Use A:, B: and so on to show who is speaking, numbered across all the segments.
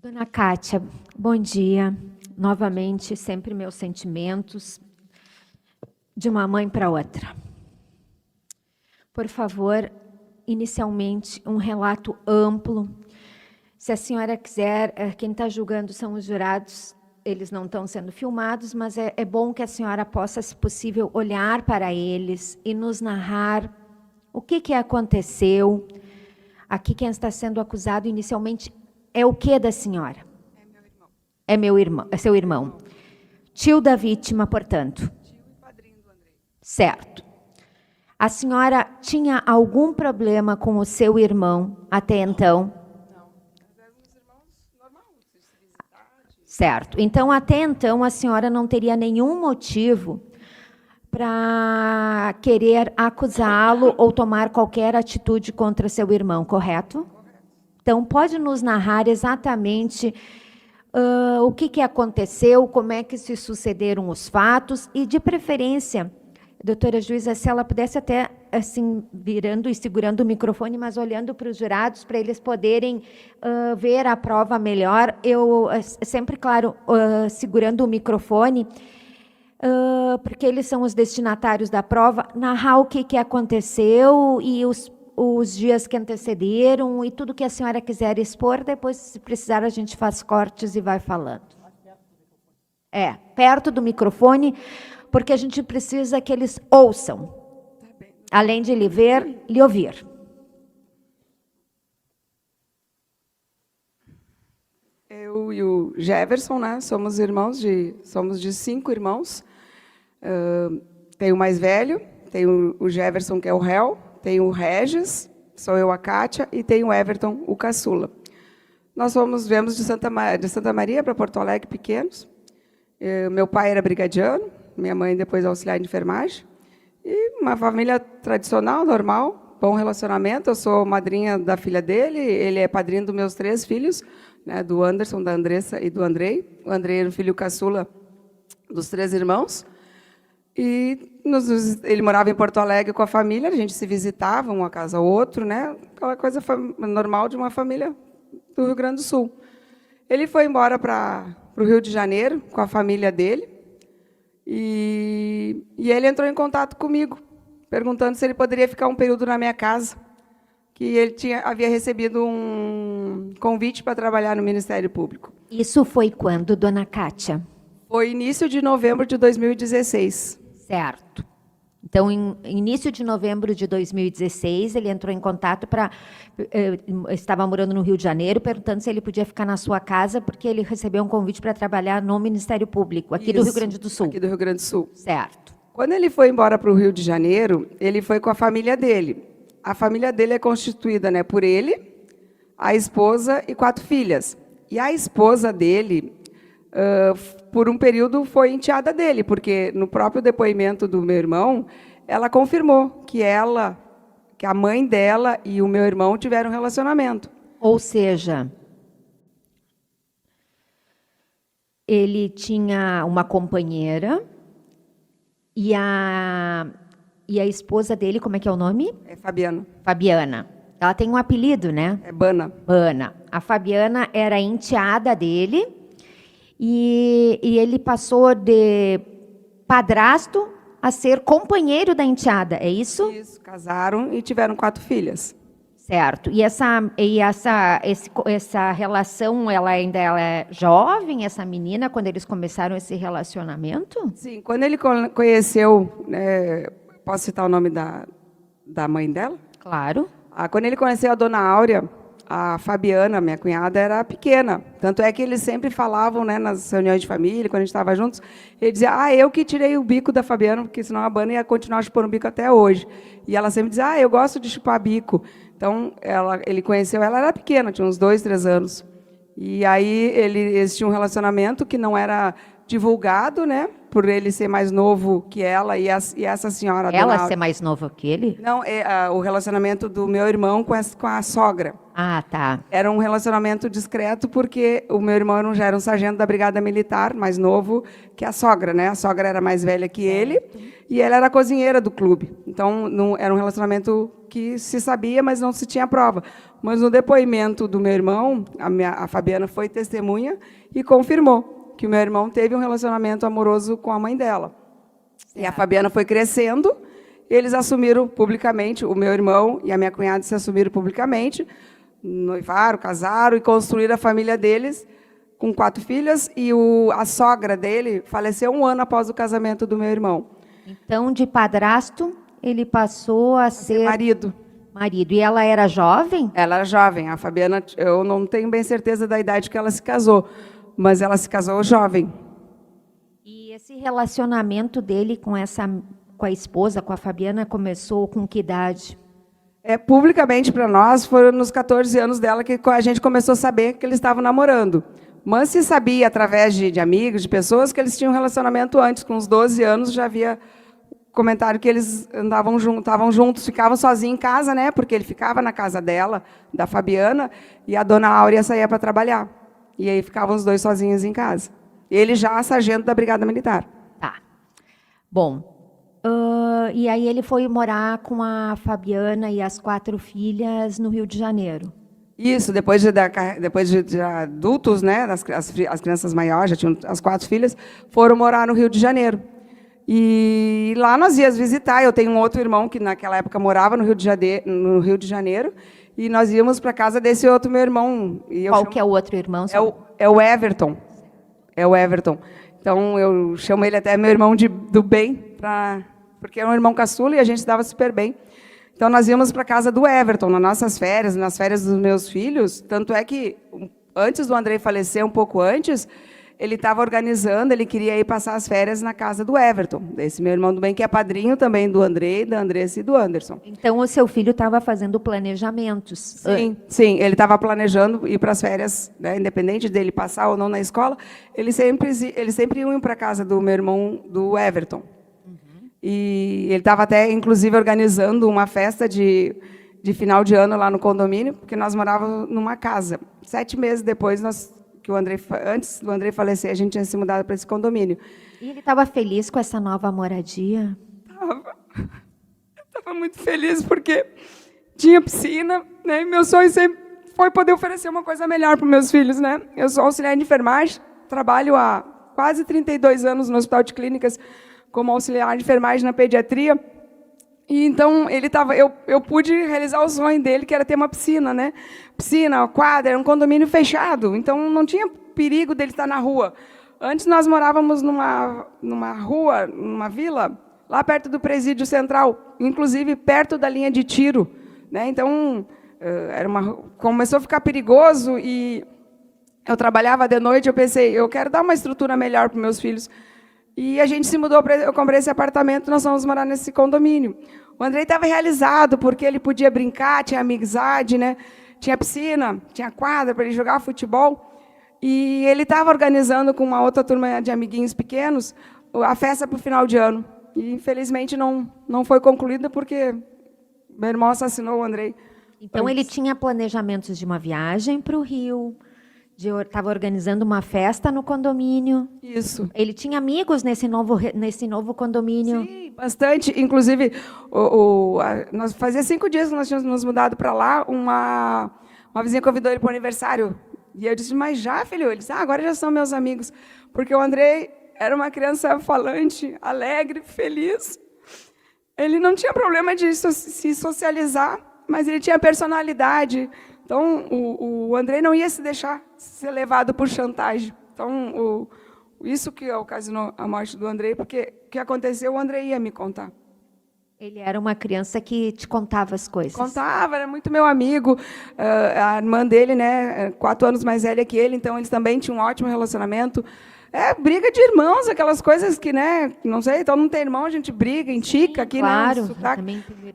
A: Dona Kátia, bom dia. Novamente, sempre meus sentimentos de uma mãe para outra. Por favor, inicialmente, um relato amplo. Se a senhora quiser, quem está julgando são os jurados, eles não estão sendo filmados, mas é bom que a senhora possa, se possível, olhar para eles e nos narrar o que aconteceu. Aqui quem está sendo acusado inicialmente é o que da senhora?
B: É meu irmão.
A: É meu irmão, é seu irmão. Tio da vítima, portanto.
B: Tio e padrinho do Andrei.
A: Certo. A senhora tinha algum problema com o seu irmão até então?
B: Não, nós éramos irmãos normais, de se visitar.
A: Certo. Então, até então, a senhora não teria nenhum motivo para querer acusá-lo ou tomar qualquer atitude contra seu irmão, correto? Então, pode nos narrar exatamente o que aconteceu, como é que se sucederam os fatos e, de preferência, doutora juíza, se ela pudesse até, assim, virando e segurando o microfone, mas olhando para os jurados, para eles poderem ver a prova melhor. Eu sempre, claro, segurando o microfone, porque eles são os destinatários da prova, narrar o que aconteceu e os dias que antecederam e tudo que a senhora quiser expor, depois, se precisar, a gente faz cortes e vai falando. Perto do microfone, porque a gente precisa que eles ouçam, além de lhe ver, lhe ouvir.
B: Eu e o Jefferson, né, somos de 5 irmãos. Tem o mais velho, tem o Jefferson, que é o réu, tem o Regis, sou eu, a Kátia, e tem o Everton, o caçula. Nós viemos de Santa Maria para Porto Alegre pequenos. Meu pai era brigadiano, minha mãe depois auxiliar de enfermagem. E uma família tradicional, normal, bom relacionamento. Eu sou madrinha da filha dele, ele é padrinho dos meus 3 filhos, né, do Anderson, da Andressa e do Andrei. O Andrei era o filho caçula dos 3 irmãos. E ele morava em Porto Alegre com a família, a gente se visitava, uma casa ao outro, né? Aquela coisa normal de uma família do Rio Grande do Sul. Ele foi embora para o Rio de Janeiro com a família dele e ele entrou em contato comigo, perguntando se ele poderia ficar um período na minha casa, que ele havia recebido um convite para trabalhar no Ministério Público.
A: Isso foi quando, dona Kátia?
B: Foi início de novembro de 2016.
A: Certo. Então, em início de novembro de 2016, ele entrou em contato estava morando no Rio de Janeiro, perguntando se ele podia ficar na sua casa, porque ele recebeu um convite para trabalhar no Ministério Público, aqui do Rio Grande do Sul.
B: Aqui do Rio Grande do Sul.
A: Certo.
B: Quando ele foi embora para o Rio de Janeiro, ele foi com a família dele. A família dele é constituída, né, por ele, a esposa e 4 filhas. E a esposa dele, por um período, foi enteada dele, porque no próprio depoimento do meu irmão, ela confirmou que a mãe dela e o meu irmão tiveram um relacionamento.
A: Ou seja, ele tinha uma companheira e a esposa dele, como é que é o nome?
B: É Fabiana.
A: Fabiana. Ela tem um apelido, né?
B: É Bana.
A: Bana. A Fabiana era enteada dele e ele passou de padrasto a ser companheiro da enteada, é isso?
B: Isso, casaram e tiveram 4 filhas.
A: Certo. E essa relação, ela é jovem, essa menina, quando eles começaram esse relacionamento?
B: Sim, quando ele conheceu, posso citar o nome da mãe dela?
A: Claro.
B: Quando ele conheceu a dona Áurea, a Fabiana, minha cunhada, era pequena. Tanto é que eles sempre falavam, né, nas reuniões de família, quando a gente estava juntos, ele dizia, eu que tirei o bico da Fabiana, porque senão a Bana ia continuar chupando o bico até hoje. E ela sempre dizia, eu gosto de chupar bico. Então, ele conheceu ela, era pequena, tinha uns 2, 3 anos. E aí eles tinham um relacionamento que não era divulgado, né? Por ele ser mais novo que ela e essa senhora.
A: Ela
B: dona
A: ser mais nova que ele?
B: Não, o relacionamento do meu irmão com a sogra.
A: Ah, tá.
B: Era um relacionamento discreto, porque o meu irmão já era um sargento da Brigada Militar, mais novo que a sogra, né? A sogra era mais velha que ele, e ela era cozinheira do clube. Então, não, era um relacionamento que se sabia, mas não se tinha prova. Mas no depoimento do meu irmão, a Fabiana foi testemunha e confirmou que o meu irmão teve um relacionamento amoroso com a mãe dela. E a Fabiana foi crescendo, eles assumiram publicamente, o meu irmão e a minha cunhada se assumiram publicamente, noivaram, casaram e construíram a família deles com 4 filhas, e a sogra dele faleceu 1 ano após o casamento do meu irmão.
A: Então, de padrasto, ele passou a ser
B: Marido.
A: marido. E ela era jovem?
B: Ela era jovem. A Fabiana, eu não tenho bem certeza da idade que ela se casou, mas ela se casou jovem.
A: E esse relacionamento dele com a esposa, com a Fabiana, começou com que idade?
B: Publicamente para nós, foram nos 14 anos dela que a gente começou a saber que eles estavam namorando. Mas se sabia, através de amigos, de pessoas, que eles tinham um relacionamento antes. Com uns 12 anos, já havia comentário que eles estavam juntos, ficavam sozinhos em casa, né? Porque ele ficava na casa dela, da Fabiana, e a dona Áurea saía para trabalhar. E aí ficavam os dois sozinhos em casa. Ele já sargento da Brigada Militar.
A: Tá. Bom, e aí ele foi morar com a Fabiana e as 4 filhas no Rio de Janeiro.
B: Isso, depois de adultos, né, as crianças maiores, já tinham as 4 filhas, foram morar no Rio de Janeiro. E lá nós íamos visitar. Eu tenho um outro irmão que naquela época morava no Rio de Janeiro, e nós íamos para a casa desse outro meu irmão.
A: Qual que é o outro irmão?
B: É o Everton. É o Everton. Então, eu chamo ele até meu irmão do bem, porque é um irmão caçula e a gente se dava super bem. Então, nós íamos para a casa do Everton, nas férias dos meus filhos. Tanto é que, antes do Andrei falecer, um pouco antes, ele estava organizando, ele queria ir passar as férias na casa do Everton, desse meu irmão do bem, que é padrinho também do Andrei, da Andressa e do Anderson.
A: Então, o seu filho estava fazendo planejamentos.
B: Sim, ele estava planejando ir para as férias, né, independente dele passar ou não na escola, eles sempre iam para a casa do meu irmão, do Everton. E ele estava até, inclusive, organizando uma festa de final de ano lá no condomínio, porque nós morávamos numa casa. 7 meses depois, antes do Andrei falecer, a gente tinha se mudado para esse condomínio.
A: E ele estava feliz com essa nova moradia?
B: Estava muito feliz, porque tinha piscina, né? E meu sonho sempre foi poder oferecer uma coisa melhor para os meus filhos, né? Eu sou auxiliar de enfermagem, trabalho há quase 32 anos no Hospital de Clínicas como auxiliar de enfermagem na pediatria. E então eu pude realizar o sonho dele, que era ter uma piscina, né? Piscina, quadra, era um condomínio fechado, então não tinha perigo dele estar na rua. Antes nós morávamos numa rua, numa vila, lá perto do presídio central, inclusive perto da linha de tiro, né? Então começou a ficar perigoso, e eu trabalhava de noite. Eu pensei, eu quero dar uma estrutura melhor para os meus filhos. E a gente se mudou, eu comprei esse apartamento, nós vamos morar nesse condomínio. O Andrei estava realizado, porque ele podia brincar, tinha amizade, né? Tinha piscina, tinha quadra para ele jogar futebol. E ele estava organizando com uma outra turma de amiguinhos pequenos a festa para o final de ano. E, infelizmente, não foi concluída, porque meu irmão assassinou o Andrei.
A: Então, ele tinha planejamentos de uma viagem para o Rio, estava organizando uma festa no condomínio.
B: Isso.
A: Ele tinha amigos nesse novo condomínio?
B: Sim, bastante. Inclusive, nós fazia 5 dias que nós tínhamos nos mudado para lá, uma vizinha convidou ele para o aniversário. E eu disse, mas já, filho? Ele disse, agora já são meus amigos. Porque o Andrei era uma criança falante, alegre, feliz. Ele não tinha problema de se socializar, mas ele tinha personalidade. Então, o Andrei não ia se deixar ser levado por chantagem. Então, isso que ocasionou a morte do Andrei, porque o que aconteceu, o Andrei ia me contar.
A: Ele era uma criança que te contava as coisas?
B: Contava, era muito meu amigo. A irmã dele, né, 4 anos mais velha que ele, então eles também tinham um ótimo relacionamento. Briga de irmãos, aquelas coisas que, né, não sei, então não tem irmão, a gente briga, entica aqui,
A: claro,
B: né? Claro,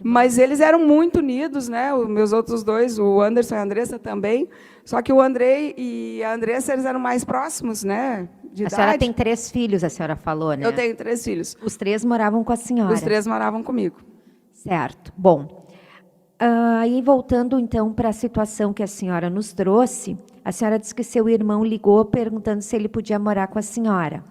B: mas eles eram muito unidos, né? Os meus outros dois, o Anderson e a Andressa também. Só que o Andrei e a Andressa, eles eram mais próximos, né? de
A: A
B: idade.
A: senhora tem 3 filhos, a senhora falou, né?
B: Eu tenho 3 filhos.
A: Os 3 moravam com a senhora.
B: Os 3 moravam comigo.
A: Certo. Bom, aí voltando então para a situação que a senhora nos trouxe, a senhora disse que seu irmão ligou perguntando se ele podia morar com a senhora.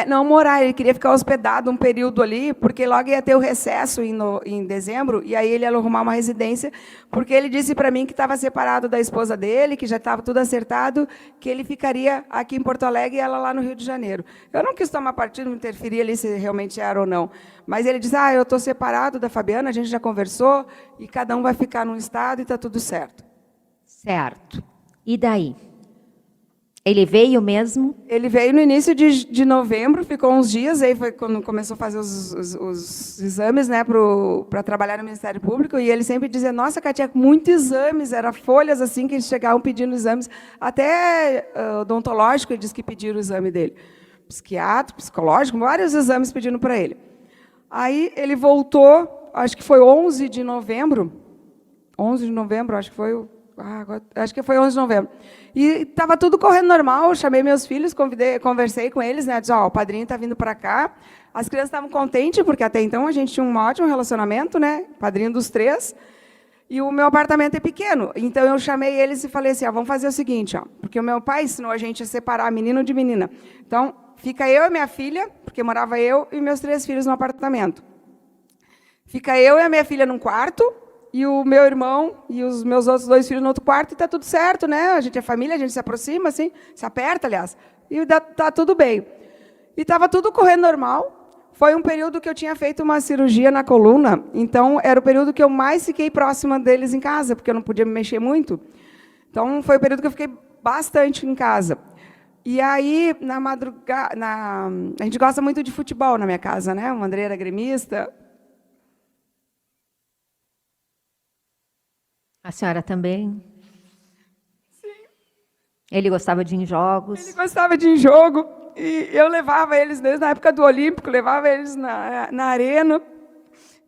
B: Não morar, ele queria ficar hospedado um período ali, porque logo ia ter o recesso em dezembro, e aí ele ia arrumar uma residência, porque ele disse para mim que estava separado da esposa dele, que já estava tudo acertado, que ele ficaria aqui em Porto Alegre e ela lá no Rio de Janeiro. Eu não quis tomar partido, não interferir ali se realmente era ou não. Mas ele disse, eu estou separado da Fabiana, a gente já conversou, e cada um vai ficar num estado e está tudo certo.
A: Certo. E daí? Ele veio mesmo?
B: Ele veio no início de novembro, ficou uns dias, aí foi quando começou a fazer os exames, né, para trabalhar no Ministério Público, e ele sempre dizia, nossa, Cátia, muitos exames, era folhas assim que eles chegavam pedindo exames, até odontológico, ele disse que pediram o exame dele. Psiquiatra, psicológico, vários exames pedindo para ele. Aí ele voltou, acho que foi 11 de novembro, acho que foi acho que foi 11 de novembro. E estava tudo correndo normal, chamei meus filhos, conversei com eles, né, disse, o padrinho está vindo para cá. As crianças estavam contentes, porque até então a gente tinha um ótimo relacionamento, né, padrinho dos 3, e o meu apartamento é pequeno. Então eu chamei eles e falei assim, vamos fazer o seguinte, porque o meu pai ensinou a gente a separar menino de menina. Então, fica eu e minha filha, porque morava eu e meus 3 filhos no apartamento. Fica eu e a minha filha num quarto, e o meu irmão e os meus outros 2 filhos no outro quarto, e está tudo certo, né? A gente é família, a gente se aproxima, assim, se aperta, aliás, e está tudo bem. E estava tudo correndo normal. Foi um período que eu tinha feito uma cirurgia na coluna, então era o período que eu mais fiquei próxima deles em casa, porque eu não podia me mexer muito. Então, foi o período que eu fiquei bastante em casa. E aí, na madrugada, a gente gosta muito de futebol na minha casa, né? O André era gremista.
A: A senhora também?
B: Sim.
A: Ele gostava de ir em jogos?
B: Ele gostava de ir em jogo, e eu levava eles, desde a época do Olímpico, levava eles na arena.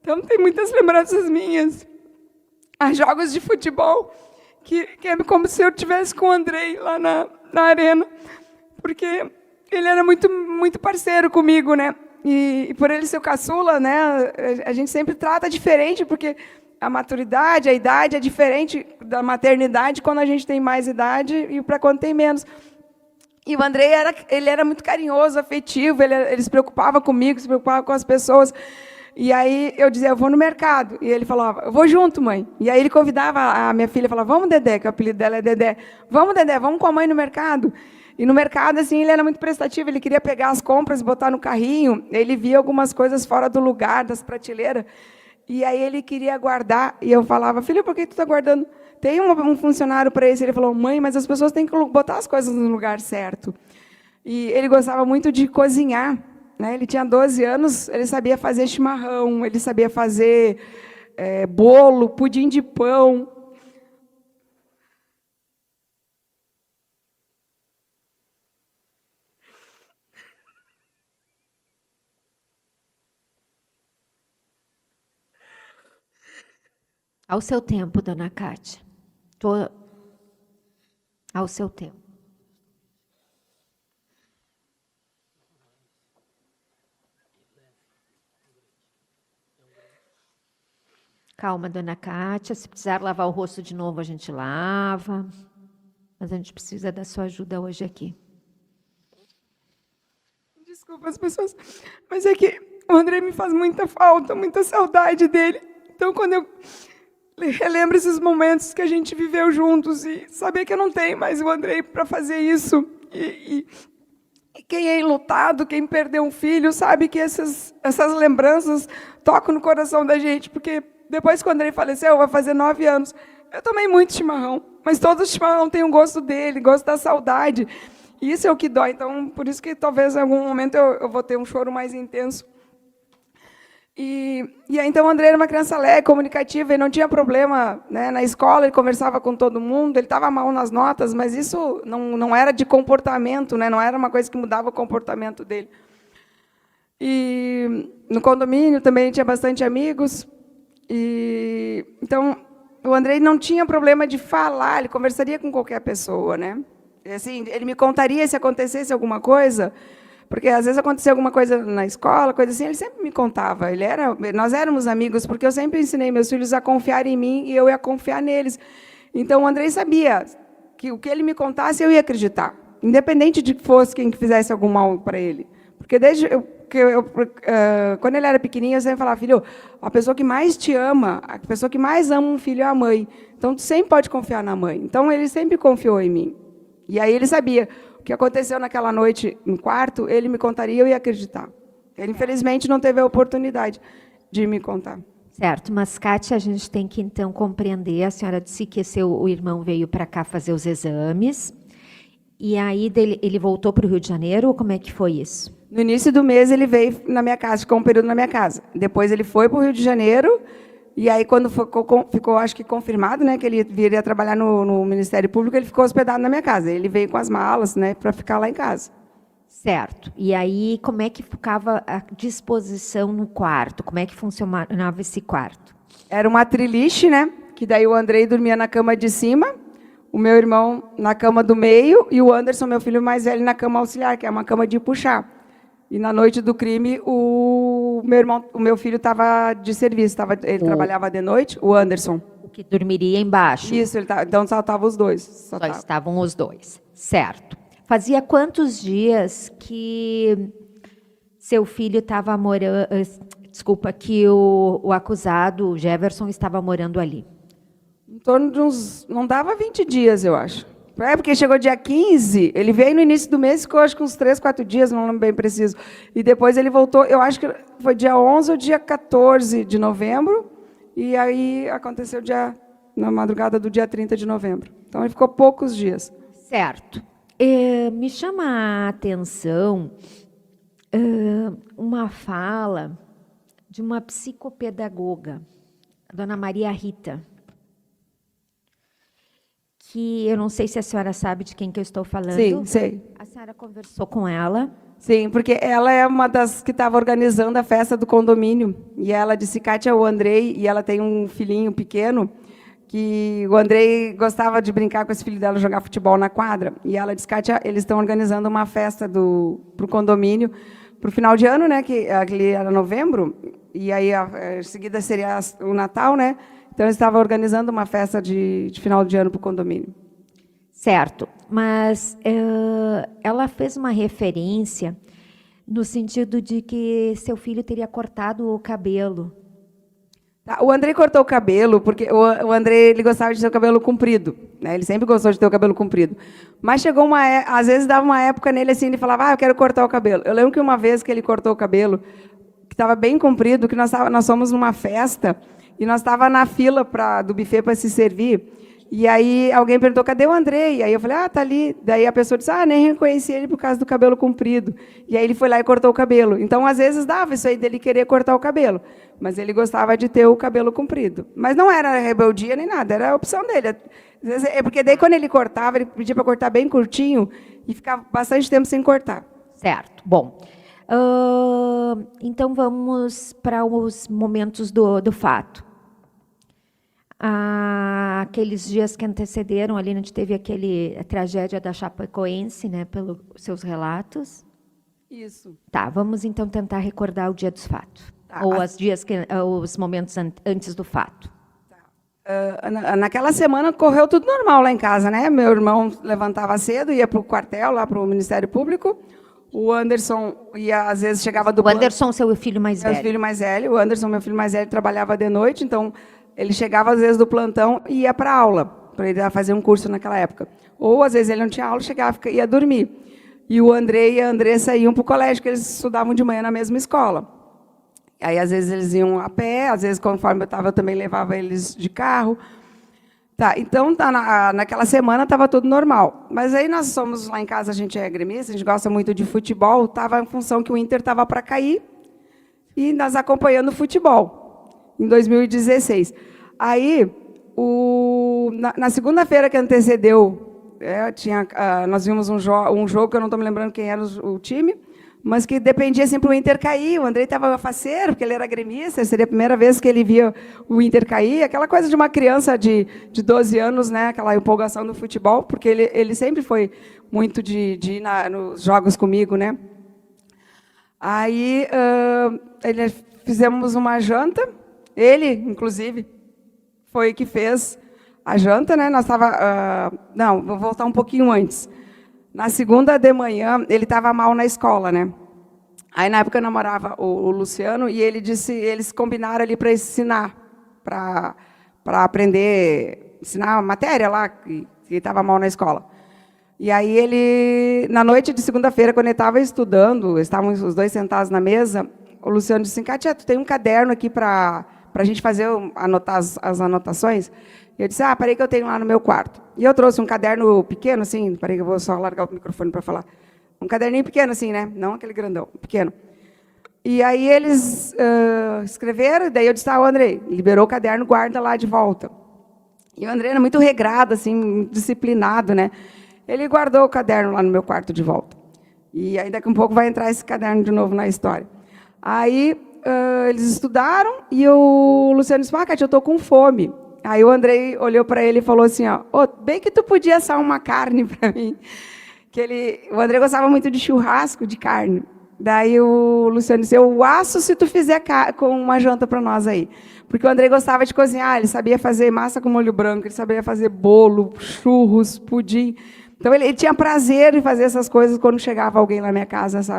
B: Então, tem muitas lembranças minhas. Há jogos de futebol, que é como se eu estivesse com o Andrei lá na arena, porque ele era muito, muito parceiro comigo, né? E por ele ser o caçula, né, a gente sempre trata diferente, porque a maturidade, a idade é diferente da maternidade quando a gente tem mais idade e para quando tem menos. E o Andrei ele era muito carinhoso, afetivo, ele se preocupava comigo, se preocupava com as pessoas. E aí eu dizia, eu vou no mercado. E ele falava, eu vou junto, mãe. E aí ele convidava a minha filha, falava, vamos, Dedé, que o apelido dela é Dedé. Vamos, Dedé, vamos com a mãe no mercado. E no mercado, assim, ele era muito prestativo, ele queria pegar as compras e botar no carrinho, ele via algumas coisas fora do lugar, das prateleiras. E aí ele queria guardar, e eu falava, filho, por que tu está guardando? Tem um funcionário para isso. Ele falou, mãe, mas as pessoas têm que botar as coisas no lugar certo. E ele gostava muito de cozinhar, né? Ele tinha 12 anos, ele sabia fazer chimarrão, ele sabia fazer bolo, pudim de pão.
A: Ao seu tempo, dona Cátia. Ao seu tempo. Calma, dona Cátia. Se precisar lavar o rosto de novo, a gente lava. Mas a gente precisa da sua ajuda hoje aqui.
B: Desculpa as pessoas, mas é que o André me faz muita falta, muita saudade dele. Então, quando eu relembro esses momentos que a gente viveu juntos e saber que eu não tenho mais o Andrei para fazer isso. E quem é enlutado, quem perdeu um filho, sabe que essas lembranças tocam no coração da gente, porque depois que o Andrei faleceu, vai fazer 9 anos, eu tomei muito chimarrão, mas todo chimarrão tem um gosto dele, gosto da saudade. E isso é o que dói. Então, por isso que talvez em algum momento eu vou ter um choro mais intenso. E aí, então, o André era uma criança alegre, comunicativa, ele não tinha problema, né, na escola, ele conversava com todo mundo, ele estava mal nas notas, mas isso não era de comportamento, né, não era uma coisa que mudava o comportamento dele. E no condomínio também tinha bastante amigos, então, o André não tinha problema de falar, ele conversaria com qualquer pessoa, né? Assim, ele me contaria se acontecesse alguma coisa, porque às vezes acontecia alguma coisa na escola, coisa assim, ele sempre me contava. Nós éramos amigos, porque eu sempre ensinei meus filhos a confiar em mim e eu ia confiar neles. Então, o Andrei sabia que o que ele me contasse, eu ia acreditar, independente de que fosse quem fizesse algum mal para ele. Porque quando ele era pequenininho, eu sempre falava, filho, a pessoa que mais te ama, a pessoa que mais ama um filho é a mãe. Então, tu sempre pode confiar na mãe. Então, ele sempre confiou em mim. E aí ele sabia o que aconteceu naquela noite no quarto, ele me contaria e eu ia acreditar. Ele, infelizmente, não teve a oportunidade de me contar.
A: Certo, mas, Kátia, a gente tem que, então, compreender, a senhora disse que o irmão veio para cá fazer os exames, e aí ele voltou para o Rio de Janeiro, ou como é que foi isso?
B: No início do mês, ele veio na minha casa, ficou um período na minha casa. Depois, ele foi para o Rio de Janeiro, e aí, quando ficou, acho que confirmado, né, que ele viria trabalhar no Ministério Público, ele ficou hospedado na minha casa. Ele veio com as malas, né, para ficar lá em casa.
A: Certo. E aí, como é que ficava a disposição no quarto? Como é que funcionava esse quarto?
B: Era uma triliche, né, que daí o Andrei dormia na cama de cima, o meu irmão na cama do meio e o Anderson, meu filho mais velho, na cama auxiliar, que é uma cama de puxar. E na noite do crime, o meu filho estava de serviço, ele trabalhava de noite, o Anderson.
A: O que dormiria embaixo.
B: Isso, então só estavam os dois.
A: Só estavam os dois, certo. Fazia quantos dias que seu filho estava morando... Desculpa, que o acusado, o Jefferson, estava morando ali?
B: Em torno de uns... Não dava 20 dias, eu acho. Porque chegou dia 15, ele veio no início do mês, ficou acho que uns 3, 4 dias, não lembro bem preciso. E depois ele voltou, eu acho que foi dia 11 ou dia 14 de novembro, e aí aconteceu na madrugada do dia 30 de novembro. Então ele ficou poucos dias.
A: Certo. Me chama a atenção uma fala de uma psicopedagoga, a dona Maria Rita, que eu não sei se a senhora sabe de quem que eu estou falando.
B: Sim, sei.
A: A senhora conversou com ela?
B: Sim, porque ela é uma das que estava organizando a festa do condomínio. E ela disse, Kátia, o Andrei, e ela tem um filhinho pequeno, que o Andrei gostava de brincar com esse filho dela, jogar futebol na quadra. E ela disse, Kátia, eles estão organizando uma festa para o condomínio, para o final de ano, né, que ali era novembro, e aí em seguida seria o Natal, né? Então, eles estavam organizando uma festa de final de ano para o condomínio.
A: Certo, mas ela fez uma referência no sentido de que seu filho teria cortado o cabelo.
B: O Andrei cortou o cabelo, porque o Andrei ele gostava de ter o cabelo comprido, né? Ele sempre gostou de ter o cabelo comprido. Mas chegou às vezes dava uma época nele assim, ele falava, eu quero cortar o cabelo. Eu lembro que uma vez que ele cortou o cabelo, que estava bem comprido, que nós fomos numa festa, e nós estávamos na fila do buffet para se servir, e aí alguém perguntou, cadê o Andrei? E aí eu falei, tá ali. Daí a pessoa disse, nem reconheci ele por causa do cabelo comprido. E aí ele foi lá e cortou o cabelo. Então, às vezes, dava isso aí dele querer cortar o cabelo. Mas ele gostava de ter o cabelo comprido. Mas não era rebeldia nem nada, era a opção dele. Porque daí, quando ele cortava, ele pedia para cortar bem curtinho e ficava bastante tempo sem cortar.
A: Certo. Bom, então vamos para os momentos do fato. Aqueles dias que antecederam, ali a gente teve a tragédia da Chapecoense, né, pelos seus relatos.
B: Isso.
A: Tá, vamos então tentar recordar o dia dos fatos.
B: Tá.
A: Ou os momentos antes do fato.
B: Naquela semana correu tudo normal lá em casa, né? Meu irmão levantava cedo, ia para o quartel, lá para o Ministério Público. O Anderson ia, às vezes, chegava do...
A: O Anderson, seu filho mais velho.
B: Meu filho mais velho. O Anderson, meu filho mais velho, trabalhava de noite, então ele chegava, às vezes, do plantão e ia para a aula, para ele fazer um curso naquela época. Ou, às vezes, ele não tinha aula, chegava e ia dormir. E o Andrei e a Andressa iam para o colégio, que eles estudavam de manhã na mesma escola. Aí, às vezes, eles iam a pé, às vezes, conforme eu estava, eu também levava eles de carro. Tá, então, naquela semana estava tudo normal. Mas aí nós somos lá em casa, a gente é gremista, a gente gosta muito de futebol, estava em função que o Inter estava para cair, e nós acompanhando o futebol, em 2016. Aí, na segunda-feira que antecedeu, nós vimos um jogo que eu não estou me lembrando quem era o time, mas que dependia sempre o Inter cair. O Andrei estava faceiro, porque ele era gremista, seria a primeira vez que ele via o Inter cair, aquela coisa de uma criança de 12 anos, né? Aquela empolgação do futebol, porque ele sempre foi muito de ir nos jogos comigo, né? Aí fizemos uma janta, ele, inclusive, foi que fez a janta, né? Nós estava, não, vou voltar um pouquinho antes. Na segunda de manhã, ele estava mal na escola, né? Aí, na época, eu namorava o Luciano e ele disse, eles combinaram ali para ensinar, para aprender, ensinar a matéria lá, que estava mal na escola. E aí ele, na noite de segunda-feira, quando ele estava estudando, estavam os dois sentados na mesa, o Luciano disse assim, Kátia, tu tem um caderno aqui para a gente fazer, anotar as anotações? E eu disse, peraí que eu tenho lá no meu quarto. E eu trouxe um caderno pequeno, assim, peraí que eu vou só largar o microfone para falar. Um caderninho pequeno, assim, né? Não aquele grandão, pequeno. E aí eles escreveram, daí eu disse, o Andrei, liberou o caderno, guarda lá de volta. E o Andrei era muito regrado, assim, disciplinado, né? Ele guardou o caderno lá no meu quarto de volta. E aí daqui a um pouco vai entrar esse caderno de novo na história. Aí eles estudaram e o Luciano disse, Kátia, eu estou com fome. Aí o Andrei olhou para ele e falou assim, bem que tu podia assar uma carne para mim. O Andrei gostava muito de churrasco, de carne. Daí o Luciano disse, eu asso se tu fizer com uma janta para nós aí. Porque o Andrei gostava de cozinhar, ele sabia fazer massa com molho branco, ele sabia fazer bolo, churros, pudim. Então ele tinha prazer em fazer essas coisas quando chegava alguém lá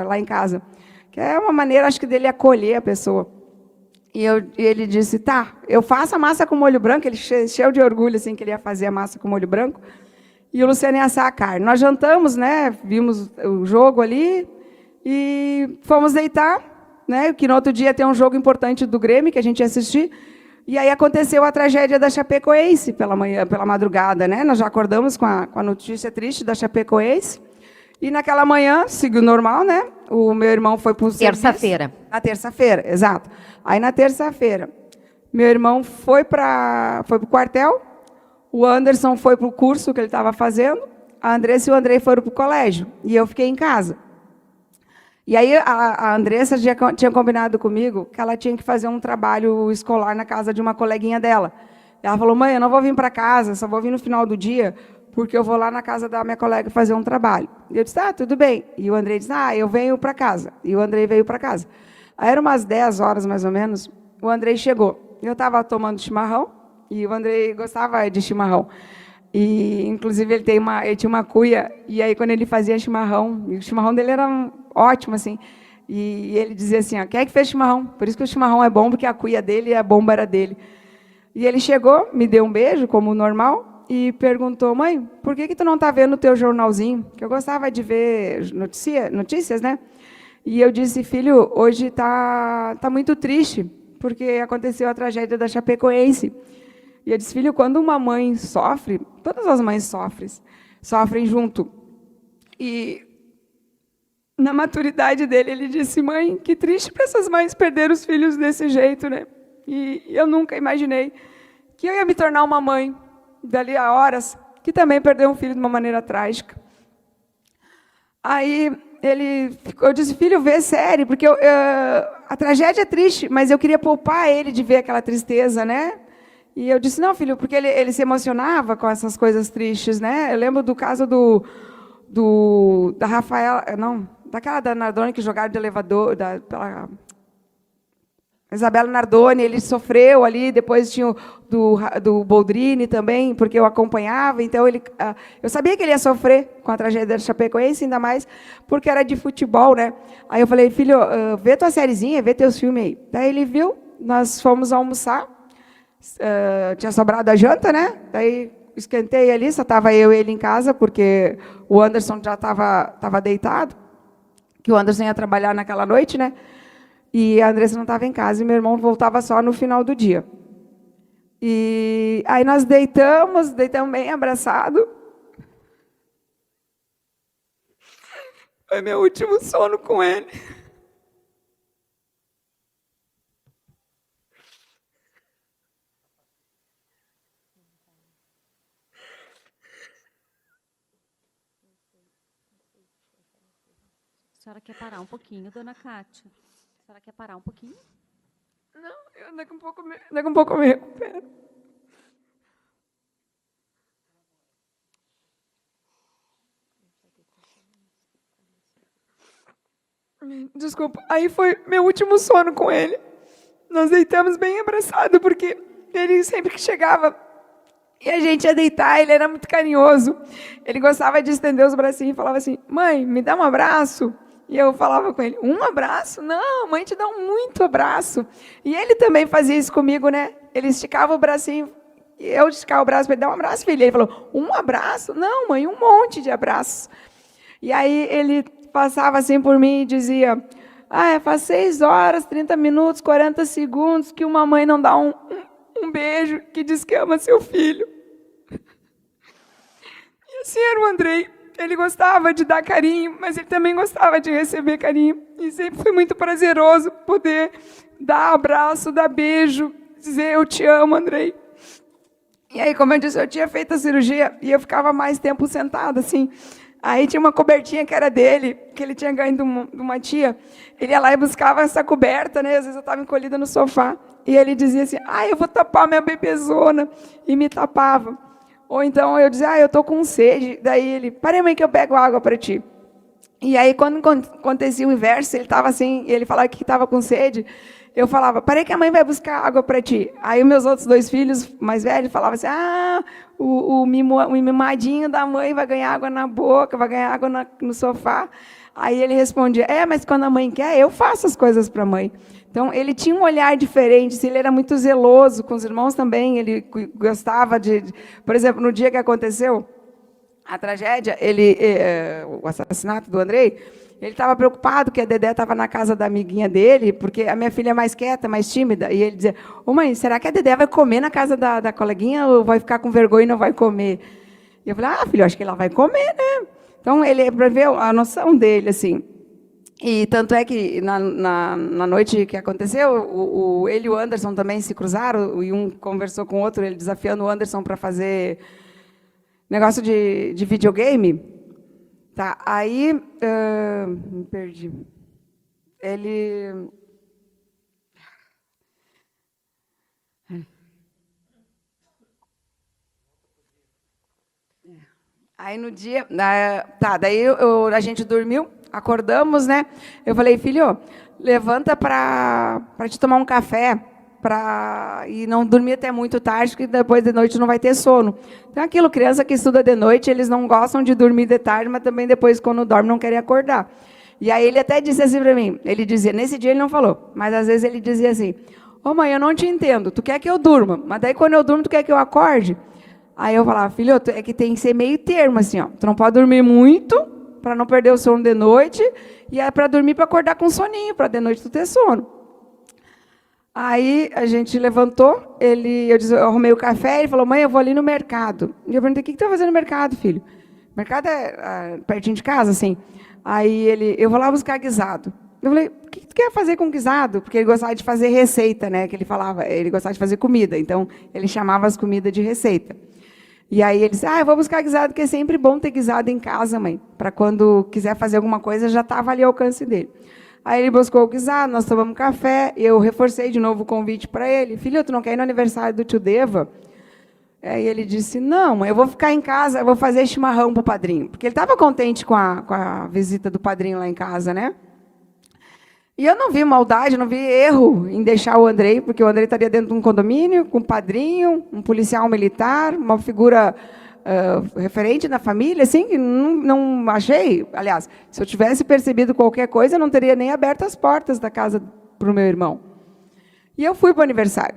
B: lá em casa. Que é uma maneira, acho que, dele acolher a pessoa. E ele disse, tá, eu faço a massa com molho branco, ele cheio de orgulho, assim, que ele ia fazer a massa com molho branco, e o Luciano ia assar a carne. Nós jantamos, né, vimos o jogo ali, e fomos deitar, né, que no outro dia tem um jogo importante do Grêmio, que a gente ia assistir, e aí aconteceu a tragédia da Chapecoense pela madrugada, né, nós já acordamos com a notícia triste da Chapecoense, e naquela manhã, seguiu normal, né? O meu irmão foi para o serviço.
A: Terça-feira.
B: Na terça-feira, exato. Aí, na terça-feira, meu irmão foi para o quartel, o Anderson foi para o curso que ele estava fazendo, a Andressa e o Andrei foram para o colégio, e eu fiquei em casa. E aí, a Andressa já tinha combinado comigo que ela tinha que fazer um trabalho escolar na casa de uma coleguinha dela. Ela falou, mãe, eu não vou vir para casa, só vou vir no final do dia, porque eu vou lá na casa da minha colega fazer um trabalho. E eu disse, tudo bem. E o Andrei disse, eu venho para casa. E o Andrei veio para casa. Aí eram umas 10 horas, mais ou menos, o Andrei chegou. Eu estava tomando chimarrão, e o Andrei gostava de chimarrão. E, inclusive, ele tinha uma cuia, e aí, quando ele fazia chimarrão, e o chimarrão dele era ótimo, assim, e ele dizia assim, quem é que fez chimarrão? Por isso que o chimarrão é bom, porque a cuia dele e a bomba era dele. E ele chegou, me deu um beijo, como normal, e perguntou, mãe, por que tu não está vendo o teu jornalzinho? Que eu gostava de ver notícias, né? E eu disse, filho, hoje tá muito triste, porque aconteceu a tragédia da Chapecoense. E eu disse, filho, quando uma mãe sofre, todas as mães sofrem junto. E na maturidade dele, ele disse, mãe, que triste para essas mães perder os filhos desse jeito, né? E eu nunca imaginei que eu ia me tornar uma mãe, dali a horas, que também perdeu um filho de uma maneira trágica. Aí eu disse, filho, vê série, porque a tragédia é triste, mas eu queria poupar ele de ver aquela tristeza, né? E eu disse, não, filho, porque ele se emocionava com essas coisas tristes, né? Eu lembro do caso da Rafaela, não, daquela da Nardoni que jogaram de elevador, pela Isabela Nardoni, ele sofreu ali, depois tinha do Boldrini também, porque eu acompanhava, então eu sabia que ele ia sofrer com a tragédia da Chapecoense, ainda mais porque era de futebol, né? Aí eu falei, filho, vê tua sériezinha, vê teus filmes aí. Daí ele viu, nós fomos almoçar, tinha sobrado a janta, né? Daí esquentei ali, só estava eu e ele em casa, porque o Anderson já estava deitado, que o Anderson ia trabalhar naquela noite, né? E a Andressa não estava em casa, e meu irmão voltava só no final do dia. E aí nós deitamos bem abraçado. Foi meu último sono com ele.
C: senhora quer parar um pouquinho, dona Cátia? A senhora quer parar um pouquinho?
B: Não, eu daqui um pouco eu me recupero. Desculpa, aí foi meu último sono com ele. Nós deitamos bem abraçado, porque ele sempre que chegava e a gente ia deitar, ele era muito carinhoso. Ele gostava de estender os bracinhos e falava assim, mãe, me dá um abraço. E eu falava com ele, um abraço? Não, mãe te dá muito abraço. E ele também fazia isso comigo, né? Ele esticava o bracinho, e eu esticava o braço para ele dar um abraço, filho. Ele falou, um abraço? Não, mãe, um monte de abraços. E aí ele passava assim por mim e dizia, faz 6 horas, 30 minutos, 40 segundos que uma mãe não dá um beijo, que diz que ama seu filho. E assim era o Andrei. Ele gostava de dar carinho, mas ele também gostava de receber carinho. E sempre foi muito prazeroso poder dar abraço, dar beijo, dizer eu te amo, Andrei. E aí, como eu disse, eu tinha feito a cirurgia e eu ficava mais tempo sentada, assim. Aí tinha uma cobertinha que era dele, que ele tinha ganho de uma tia. Ele ia lá e buscava essa coberta, né? Às vezes eu estava encolhida no sofá. E ele dizia assim, eu vou tapar minha bebezona. E me tapava. Ou então eu dizia, eu estou com sede. Daí ele, parei, mãe, que eu pego água para ti. E aí, quando acontecia o inverso, ele estava assim, ele falava que estava com sede, eu falava, parei que a mãe vai buscar água para ti. Aí meus outros 2 filhos mais velhos falavam assim, o mimadinho da mãe vai ganhar água na boca, vai ganhar água no sofá. Aí ele respondia, mas quando a mãe quer, eu faço as coisas para a mãe. Então, ele tinha um olhar diferente, ele era muito zeloso com os irmãos também, ele gostava por exemplo, no dia que aconteceu a tragédia, o assassinato do Andrei, ele estava preocupado que a Dedé estava na casa da amiguinha dele, porque a minha filha é mais quieta, mais tímida, e ele dizia, mãe, será que a Dedé vai comer na casa da coleguinha ou vai ficar com vergonha e não vai comer? E eu falei, filho, acho que ela vai comer, né? Então, ele preveu a noção dele, assim. E tanto é que, na noite que aconteceu, ele e o Anderson também se cruzaram, e um conversou com o outro, ele desafiando o Anderson para fazer negócio de videogame. Tá, aí, me perdi. Ele... Aí, no dia... daí a gente dormiu, acordamos, né? Eu falei, filho, levanta para te tomar um café, e não dormir até muito tarde, porque depois de noite não vai ter sono. Então, aquilo, criança que estuda de noite, eles não gostam de dormir de tarde, mas também depois, quando dorme, não querem acordar. E aí ele até disse assim para mim, ele dizia, nesse dia ele não falou, mas às vezes ele dizia assim, mãe, eu não te entendo, tu quer que eu durma, mas daí quando eu durmo, tu quer que eu acorde? Aí eu falava, filho, é que tem que ser meio termo, assim, tu não pode dormir muito, para não perder o sono de noite, e é para dormir para acordar com soninho, para de noite tu ter sono. Aí a gente levantou, eu arrumei o café, ele falou, mãe, eu vou ali no mercado. E eu perguntei, o que tu vai fazer no mercado, filho? O mercado é pertinho de casa, assim. Aí eu vou lá buscar guisado. Eu falei, o que tu quer fazer com guisado? Porque ele gostava de fazer receita, né? Que ele falava, ele gostava de fazer comida, então ele chamava as comidas de receita. E aí ele disse, eu vou buscar guisado, porque é sempre bom ter guisado em casa, mãe, para quando quiser fazer alguma coisa, já estava ali ao alcance dele. Aí ele buscou o guisado, nós tomamos café, eu reforcei de novo o convite para ele. Filho, tu não quer ir no aniversário do tio Deva? Aí ele disse, não, mãe, eu vou ficar em casa, eu vou fazer chimarrão para o padrinho. Porque ele estava contente com a visita do padrinho lá em casa, né? E eu não vi maldade, não vi erro em deixar o Andrei, porque o Andrei estaria dentro de um condomínio, com um padrinho, um policial militar, uma figura referente na família, assim, que não achei. Aliás, se eu tivesse percebido qualquer coisa, eu não teria nem aberto as portas da casa para o meu irmão. E eu fui para o aniversário.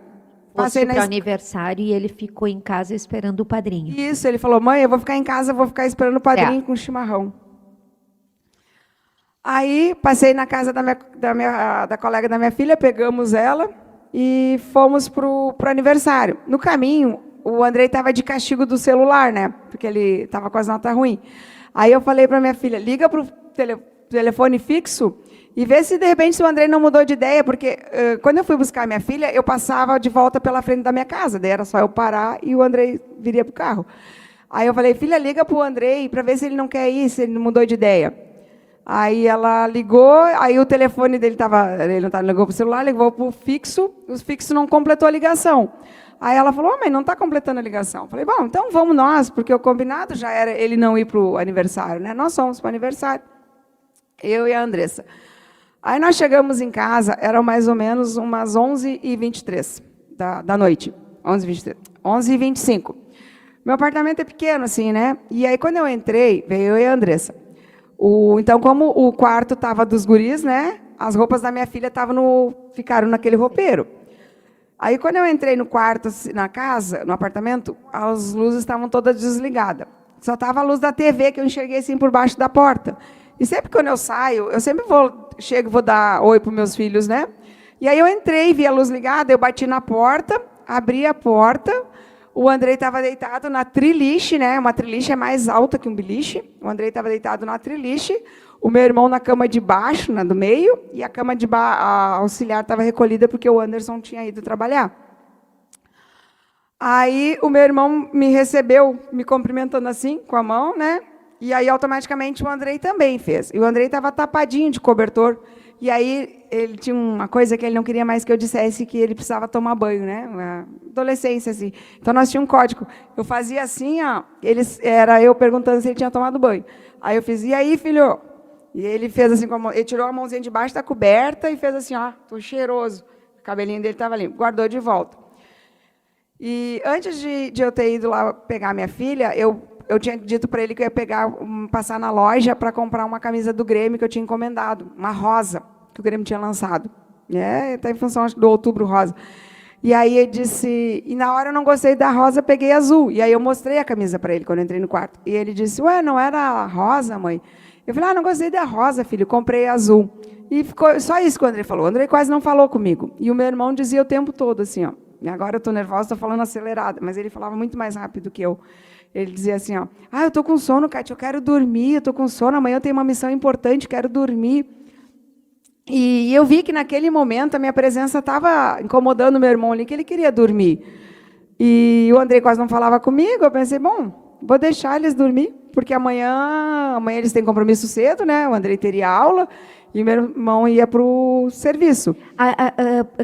A: Passei para o aniversário e ele ficou em casa esperando o padrinho.
B: Isso, ele falou, mãe, eu vou ficar em casa, vou ficar esperando o padrinho com chimarrão. Aí, passei na casa da colega da minha filha, pegamos ela e fomos para o aniversário. No caminho, o Andrei estava de castigo do celular, né? Porque ele estava com as notas ruins. Aí eu falei para minha filha, liga para o telefone fixo e vê se, de repente, o Andrei não mudou de ideia, porque quando eu fui buscar minha filha, eu passava de volta pela frente da minha casa, daí era só eu parar e o Andrei viria para o carro. Aí eu falei, filha, liga para o Andrei para ver se ele não quer ir, se ele não mudou de ideia. Aí ela ligou, aí o telefone dele ele não ligou para o celular, ligou para o fixo não completou a ligação. Aí ela falou, mas não está completando a ligação. Falei, bom, então vamos nós, porque o combinado já era ele não ir para o aniversário, né? Nós fomos para o aniversário, eu e a Andressa. Aí nós chegamos em casa, eram mais ou menos umas 11h23 da noite, 11h25. Meu apartamento é pequeno, assim, né? E aí, quando eu entrei, veio eu e a Andressa. Então, como o quarto estava dos guris, né? As roupas da minha filha ficaram naquele roupeiro. Aí, quando eu entrei no quarto, na casa, no apartamento, as luzes estavam todas desligadas. Só estava a luz da TV que eu enxerguei assim por baixo da porta. E sempre quando eu saio, eu sempre vou dar oi para os meus filhos, né? E aí eu entrei, vi a luz ligada, eu bati na porta, abri a porta, o Andrei estava deitado na triliche, né? Uma triliche é mais alta que um beliche. O Andrei estava deitado na triliche, o meu irmão na cama de baixo, na do meio, e a cama a auxiliar estava recolhida porque o Anderson tinha ido trabalhar. Aí o meu irmão me recebeu, me cumprimentando assim, com a mão, né? E aí, automaticamente, o Andrei também fez. E o Andrei estava tapadinho de cobertor. E aí, ele tinha uma coisa que ele não queria mais que eu dissesse, que ele precisava tomar banho, né? Uma adolescência, assim. Então, nós tínhamos um código. Eu fazia assim, ó, era eu perguntando se ele tinha tomado banho. Aí eu fiz, e aí, filho? E ele fez assim, ele tirou a mãozinha de baixo da coberta e fez assim, ó, tô cheiroso. O cabelinho dele estava limpo. Guardou de volta. E antes de eu ter ido lá pegar minha filha, eu tinha dito para ele que eu ia passar na loja para comprar uma camisa do Grêmio que eu tinha encomendado, uma rosa, que o Grêmio tinha lançado. Está em função do Outubro Rosa. E aí ele disse, e na hora eu não gostei da rosa, peguei azul. E aí eu mostrei a camisa para ele quando eu entrei no quarto. E ele disse, ué, não era a rosa, mãe? Eu falei, não gostei da rosa, filho, comprei azul. E ficou só isso que o Andrei falou. O Andrei quase não falou comigo. E o meu irmão dizia o tempo todo assim, ó. E agora eu estou nervosa, estou falando acelerado, mas ele falava muito mais rápido que eu. Ele dizia assim, ó, eu estou com sono, Cátia, eu quero dormir, eu estou com sono, amanhã eu tenho uma missão importante, quero dormir. E eu vi que, naquele momento, a minha presença estava incomodando o meu irmão ali, que ele queria dormir. E o Andrei quase não falava comigo, eu pensei, bom, vou deixar eles dormir, porque amanhã eles têm compromisso cedo, né? O Andrei teria aula, e meu irmão ia para o serviço.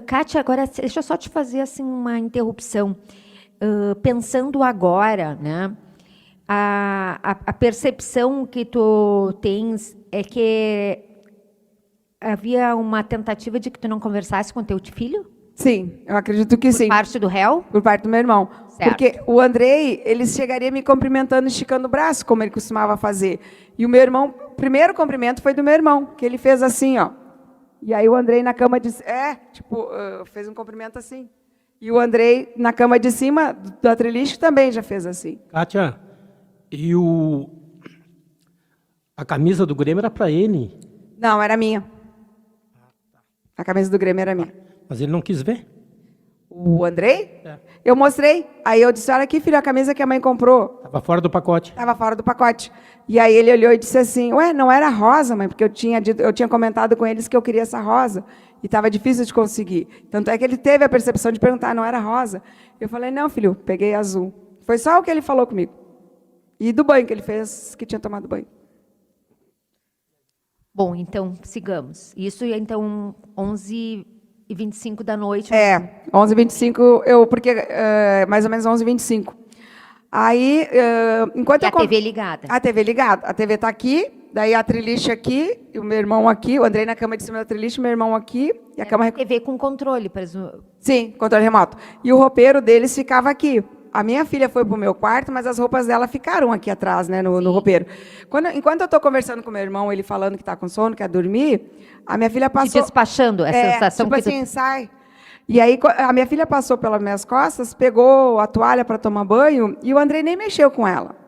A: Cátia, agora, deixa eu só te fazer assim, uma interrupção. Pensando agora, né, a percepção que tu tens é que havia uma tentativa de que tu não conversasse com teu filho?
B: Sim, eu acredito que sim.
A: Por parte do réu?
B: Por parte do meu irmão.
A: Certo.
B: Porque o Andrei, ele chegaria me cumprimentando, esticando o braço, como ele costumava fazer. E o meu irmão, o primeiro cumprimento foi do meu irmão, que ele fez assim, ó. E aí o Andrei na cama disse, fez um cumprimento assim. E o Andrei, na cama de cima da triliche, também já fez assim.
D: Kátia, e a camisa do Grêmio era para ele?
B: Não, era minha. A camisa do Grêmio era minha.
D: Mas ele não quis ver?
B: O Andrei?
D: É.
B: Eu mostrei. Aí eu disse, olha aqui, filho, a camisa que a mãe comprou.
D: Estava fora do pacote.
B: Estava fora do pacote. E aí ele olhou e disse assim, ué, não era rosa, mãe, porque eu tinha comentado com eles que eu queria essa rosa. E estava difícil de conseguir. Tanto é que ele teve a percepção de perguntar, não era rosa? Eu falei, não, filho, peguei azul. Foi só o que ele falou comigo. E do banho que ele fez, que tinha tomado banho.
A: Bom, então, sigamos. Isso, então, 11h25 da noite.
B: 11h25, porque mais ou menos 11h25. Aí, enquanto
A: E a TV ligada.
B: A TV ligada. A TV está aqui, daí a triliche aqui, e o meu irmão aqui, o Andrei na cama de cima da triliche, meu irmão aqui, e a cama...
A: TV com controle, presumo.
B: Sim, controle remoto. E o roupeiro deles ficava aqui. A minha filha foi para o meu quarto, mas as roupas dela ficaram aqui atrás, né, no roupeiro. Enquanto eu estou conversando com meu irmão, ele falando que está com sono, quer dormir, a minha filha passou...
A: Te despachando, a sensação
B: tipo
A: que
B: assim, sai. E aí a minha filha passou pelas minhas costas, pegou a toalha para tomar banho, e o Andrei nem mexeu com ela.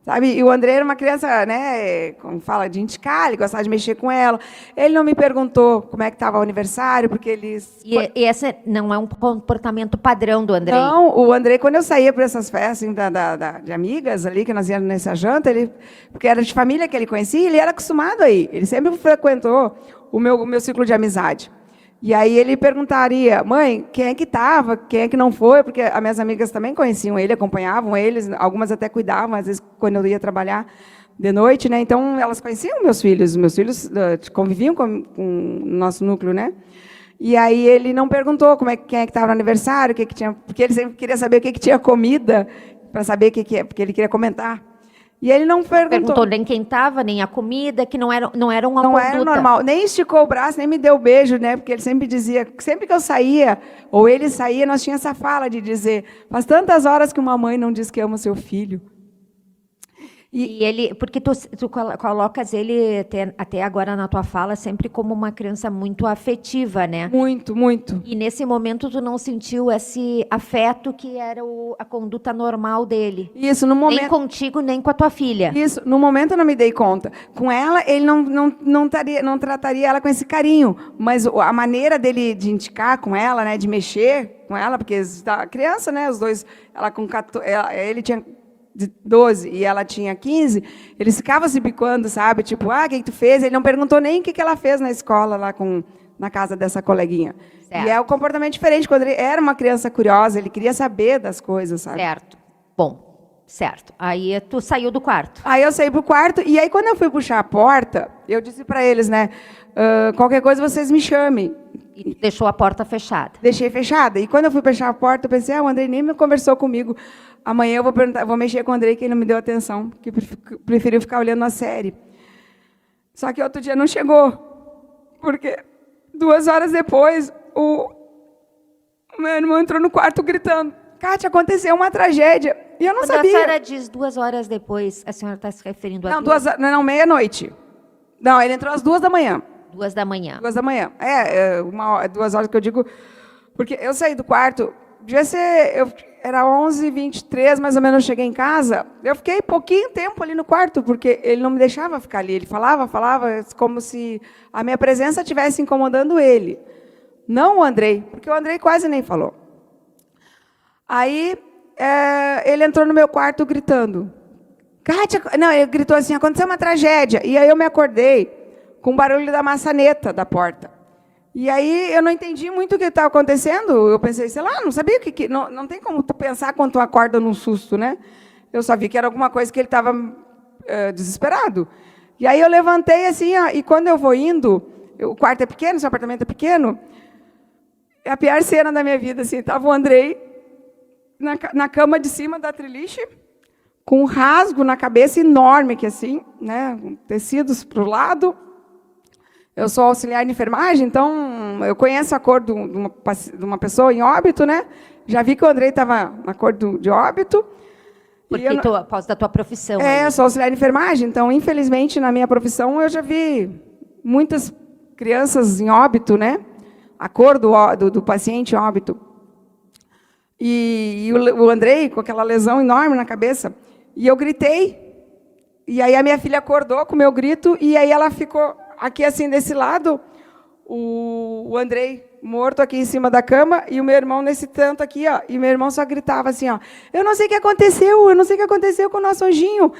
B: Sabe? E o Andrei era uma criança, né, como fala, de indicar, ele gostava de mexer com ela. Ele não me perguntou como é que estava o aniversário, porque eles...
A: E esse não é um comportamento padrão do Andrei?
B: Não, o Andrei, quando eu saía para essas festas assim, de amigas ali, que nós íamos nessa janta, porque era de família que ele conhecia, ele era acostumado aí. Ele sempre frequentou o meu ciclo de amizade. E aí ele perguntaria, mãe, quem é que estava, quem é que não foi? Porque as minhas amigas também conheciam ele, acompanhavam eles, algumas até cuidavam, às vezes, quando eu ia trabalhar. de noite, né? Então, elas conheciam meus filhos conviviam com o nosso núcleo, né? E aí ele não perguntou quem é que estava no aniversário, o que tinha, porque ele sempre queria saber o que tinha comida, para saber porque ele queria comentar. E ele não
A: Perguntou nem quem estava, nem a comida, que não era uma
B: não
A: conduta.
B: era normal, nem esticou o braço, nem me deu beijo, né? Porque ele sempre dizia, sempre que eu saía, ou ele saía, nós tínhamos essa fala de dizer, faz tantas horas que uma mãe não diz que ama o seu filho.
A: E ele, porque tu colocas ele até agora na tua fala sempre como uma criança muito afetiva, né?
B: Muito, muito.
A: E nesse momento tu não sentiu esse afeto que era a conduta normal dele?
B: Isso, no momento.
A: Nem contigo, nem com a tua filha.
B: Isso, no momento eu não me dei conta. Com ela, ele não trataria ela com esse carinho, mas a maneira dele de indicar com ela, né, de mexer com ela, porque a criança, né, os dois, ela com 14, ele tinha 12 e ela tinha 15, eles ficavam se bicando, sabe? Tipo, o que tu fez? Ele não perguntou nem o que ela fez na escola, lá na casa dessa coleguinha.
A: Certo.
B: E é um comportamento diferente. Quando ele era uma criança curiosa, ele queria saber das coisas, sabe?
A: Certo. Bom, certo. Aí tu saiu do quarto.
B: Aí eu saí pro quarto, e aí quando eu fui puxar a porta, eu disse para eles, né? Qualquer coisa vocês me chamem.
A: E tu deixou a porta fechada.
B: Deixei fechada. E quando eu fui fechar a porta, eu pensei, o Andrei nem me conversou comigo. Amanhã eu vou mexer com o Andrei, que ele não me deu atenção, que preferiu ficar olhando a série. Só que outro dia não chegou, porque 2 horas depois, o meu irmão entrou no quarto gritando, Kátia, aconteceu uma tragédia. E eu não sabia.
A: Quando a senhora diz 2 horas depois, a senhora está se referindo a
B: Não, meia-noite. Não, ele entrou às 2 da manhã.
A: 2 da manhã.
B: 2 da manhã. 2 horas que eu digo, porque eu saí do quarto, devia ser, era 11h23, mais ou menos, eu cheguei em casa, eu fiquei pouquinho tempo ali no quarto, porque ele não me deixava ficar ali, ele falava, como se a minha presença estivesse incomodando ele. Não o Andrei, porque o Andrei quase nem falou. Aí, ele entrou no meu quarto gritando, Kátia, não, ele gritou assim, aconteceu uma tragédia, e aí eu me acordei com o barulho da maçaneta da porta. E aí eu não entendi muito o que estava acontecendo. Eu pensei, sei lá, não sabia o que... Não tem como tu pensar quando tu acorda num susto, né? Eu só vi que era alguma coisa que ele estava desesperado. E aí eu levantei assim, e quando eu vou indo, o quarto é pequeno, seu apartamento é pequeno, é a pior cena da minha vida, assim, estava o Andrei na cama de cima da triliche, com um rasgo na cabeça enorme, aqui assim, né? Tecidos para o lado. Eu sou auxiliar de enfermagem, então eu conheço a cor de uma pessoa em óbito, né? Já vi que o Andrei estava na cor de óbito.
A: Porque por causa da tua profissão.
B: Eu sou auxiliar de enfermagem, então, infelizmente, na minha profissão, eu já vi muitas crianças em óbito, né? A cor do paciente em óbito. E o Andrei, com aquela lesão enorme na cabeça, e eu gritei, e aí a minha filha acordou com o meu grito, e aí ela ficou... Aqui, assim, desse lado, o Andrei morto aqui em cima da cama e o meu irmão nesse tanto aqui, ó. E meu irmão só gritava assim, ó, eu não sei o que aconteceu com o nosso anjinho.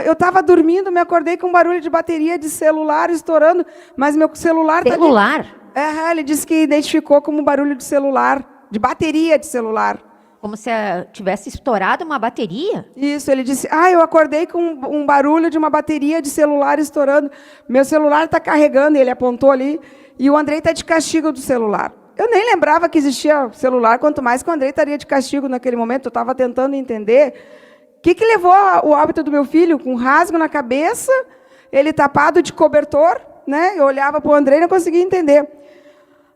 B: Eu estava dormindo, me acordei com um barulho de bateria de celular estourando, mas meu celular...
A: Celular?
B: Ele disse que identificou como barulho de celular, de bateria de celular.
A: Como se tivesse estourado uma bateria?
B: Isso, ele disse, eu acordei com um barulho de uma bateria de celular estourando. Meu celular está carregando, e ele apontou ali, e o Andrei está de castigo do celular. Eu nem lembrava que existia celular, quanto mais que o Andrei estaria de castigo naquele momento. Eu estava tentando entender o que levou ao óbito do meu filho, com um rasgo na cabeça, ele tapado de cobertor, né? Eu olhava para o Andrei e não conseguia entender.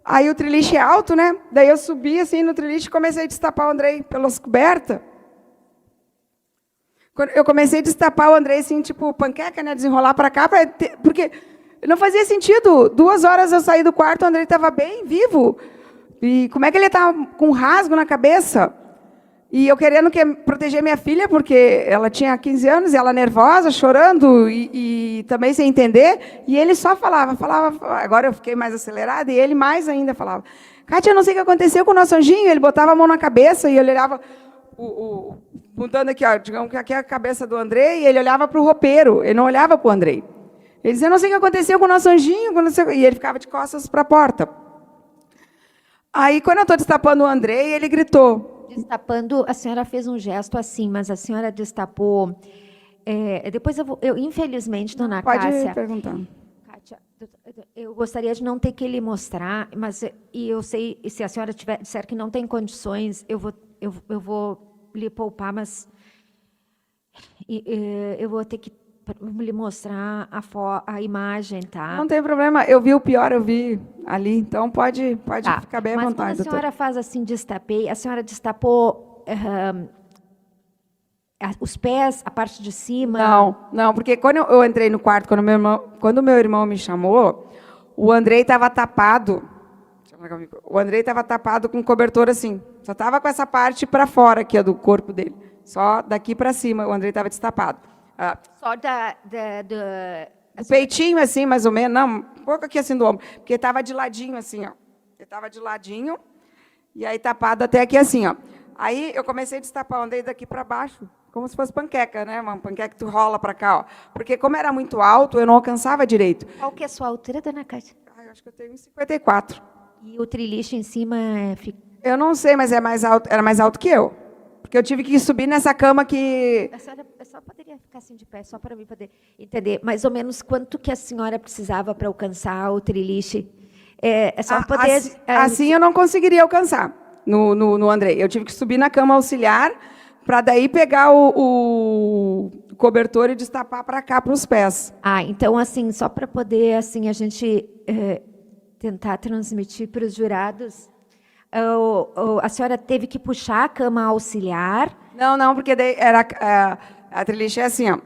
B: Aí o triliche é alto, né? Daí eu subi assim no triliche e comecei a destapar o Andrei pelas cobertas. Eu comecei a destapar o Andrei assim, tipo panqueca, né? Desenrolar para cá, porque não fazia sentido. 2 horas eu saí do quarto, o Andrei estava bem, vivo. E como é que ele estava com um rasgo na cabeça? E eu querendo proteger minha filha, porque ela tinha 15 anos, e ela nervosa, chorando, e também sem entender. E ele só falava. Agora eu fiquei mais acelerada, e ele mais ainda falava. Kátia, eu não sei o que aconteceu com o nosso anjinho. Ele botava a mão na cabeça, e ele olhava, apontando aqui, ó, digamos que aqui é a cabeça do Andrei, e ele olhava para o roupeiro, ele não olhava para o Andrei. Ele dizia, eu não sei o que aconteceu com o nosso anjinho, e ele ficava de costas para a porta. Aí, quando eu estou destapando o Andrei, ele gritou.
A: Destapando, a senhora fez um gesto assim, mas a senhora destapou depois infelizmente, dona
B: Pode
A: Cássia,
B: perguntar.
A: Kátia, eu gostaria de não ter que lhe mostrar, mas e eu sei, se a senhora disser que não tem condições, eu vou lhe poupar, mas eu vou ter que lhe mostrar a imagem, tá?
B: Não tem problema, eu vi o pior, eu vi ali, então pode
A: Tá.
B: ficar bem à
A: Mas
B: vontade,
A: quando a senhora
B: doutora.
A: faz assim, destapei, a senhora destapou os pés, a parte de cima?
B: Não, porque quando eu entrei no quarto, quando o meu irmão me chamou, o Andrei estava tapado. O Andrei estava tapado com cobertor assim. Só estava com essa parte para fora aqui, ó, do corpo dele. Só daqui para cima, o Andrei estava destapado.
A: Só
B: O peitinho assim, mais ou menos, não, um pouco aqui assim do ombro, porque estava de ladinho assim, ó. Ele estava de ladinho e aí tapado até aqui assim, ó. Aí eu comecei a destapar, eu andei daqui para baixo, como se fosse panqueca, né? Uma panqueca que tu rola para cá, ó. Porque como era muito alto, eu não alcançava direito.
A: Qual que é a sua altura, dona Cátia?
B: Eu acho que eu tenho 54.
A: E o triliche em cima
B: Eu não sei, mas era mais alto que eu. Porque eu tive que subir nessa cama que...
A: A senhora só poderia ficar assim de pé, só para mim poder entender mais ou menos quanto que a senhora precisava para alcançar o triliche. É só poder...
B: Assim eu não conseguiria alcançar no Andrei. Eu tive que subir na cama auxiliar para daí pegar o cobertor e destapar para cá, para os pés.
A: Então, assim, só para poder assim, a gente tentar transmitir para os jurados, a senhora teve que puxar a cama auxiliar.
B: Não, porque daí era a triliche é assim, ó,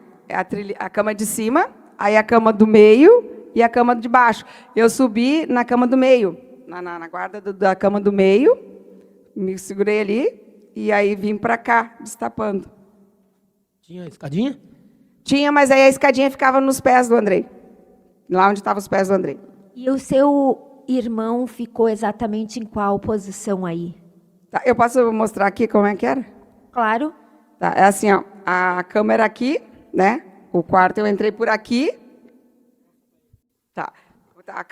B: a cama de cima, aí a cama do meio e a cama de baixo. Eu subi na cama do meio, na guarda da cama do meio, me segurei ali e aí vim para cá, destapando.
D: Tinha escadinha?
B: Tinha, mas aí a escadinha ficava nos pés do Andrei, lá onde estavam os pés do Andrei.
A: E o seu irmão ficou exatamente em qual posição aí?
B: Tá, eu posso mostrar aqui como é que era?
A: Claro.
B: Tá, é assim, ó, a cama era aqui, né? O quarto eu entrei por aqui. Tá. A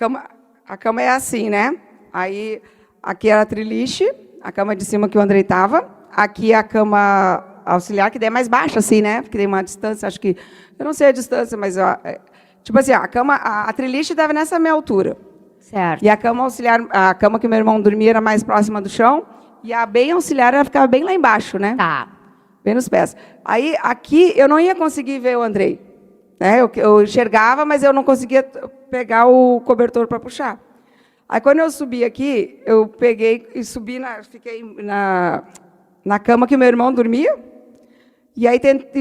B: cama é assim, né? Aí aqui era a triliche, a cama de cima que o Andrei estava. Aqui a cama auxiliar, que daí é mais baixa, assim, né? Porque tem uma distância, acho que... Eu não sei a distância, mas... Ó, tipo assim, a triliche dava nessa minha altura.
A: Certo.
B: E a cama auxiliar, a cama que meu irmão dormia era mais próxima do chão. E a bem auxiliar, ela ficava bem lá embaixo, né?
A: Tá.
B: Bem nos pés. Aí, aqui, eu não ia conseguir ver o Andrei. Né? Eu enxergava, mas eu não conseguia pegar o cobertor para puxar. Aí, quando eu subi aqui, eu peguei e subi, fiquei na cama que meu irmão dormia, e aí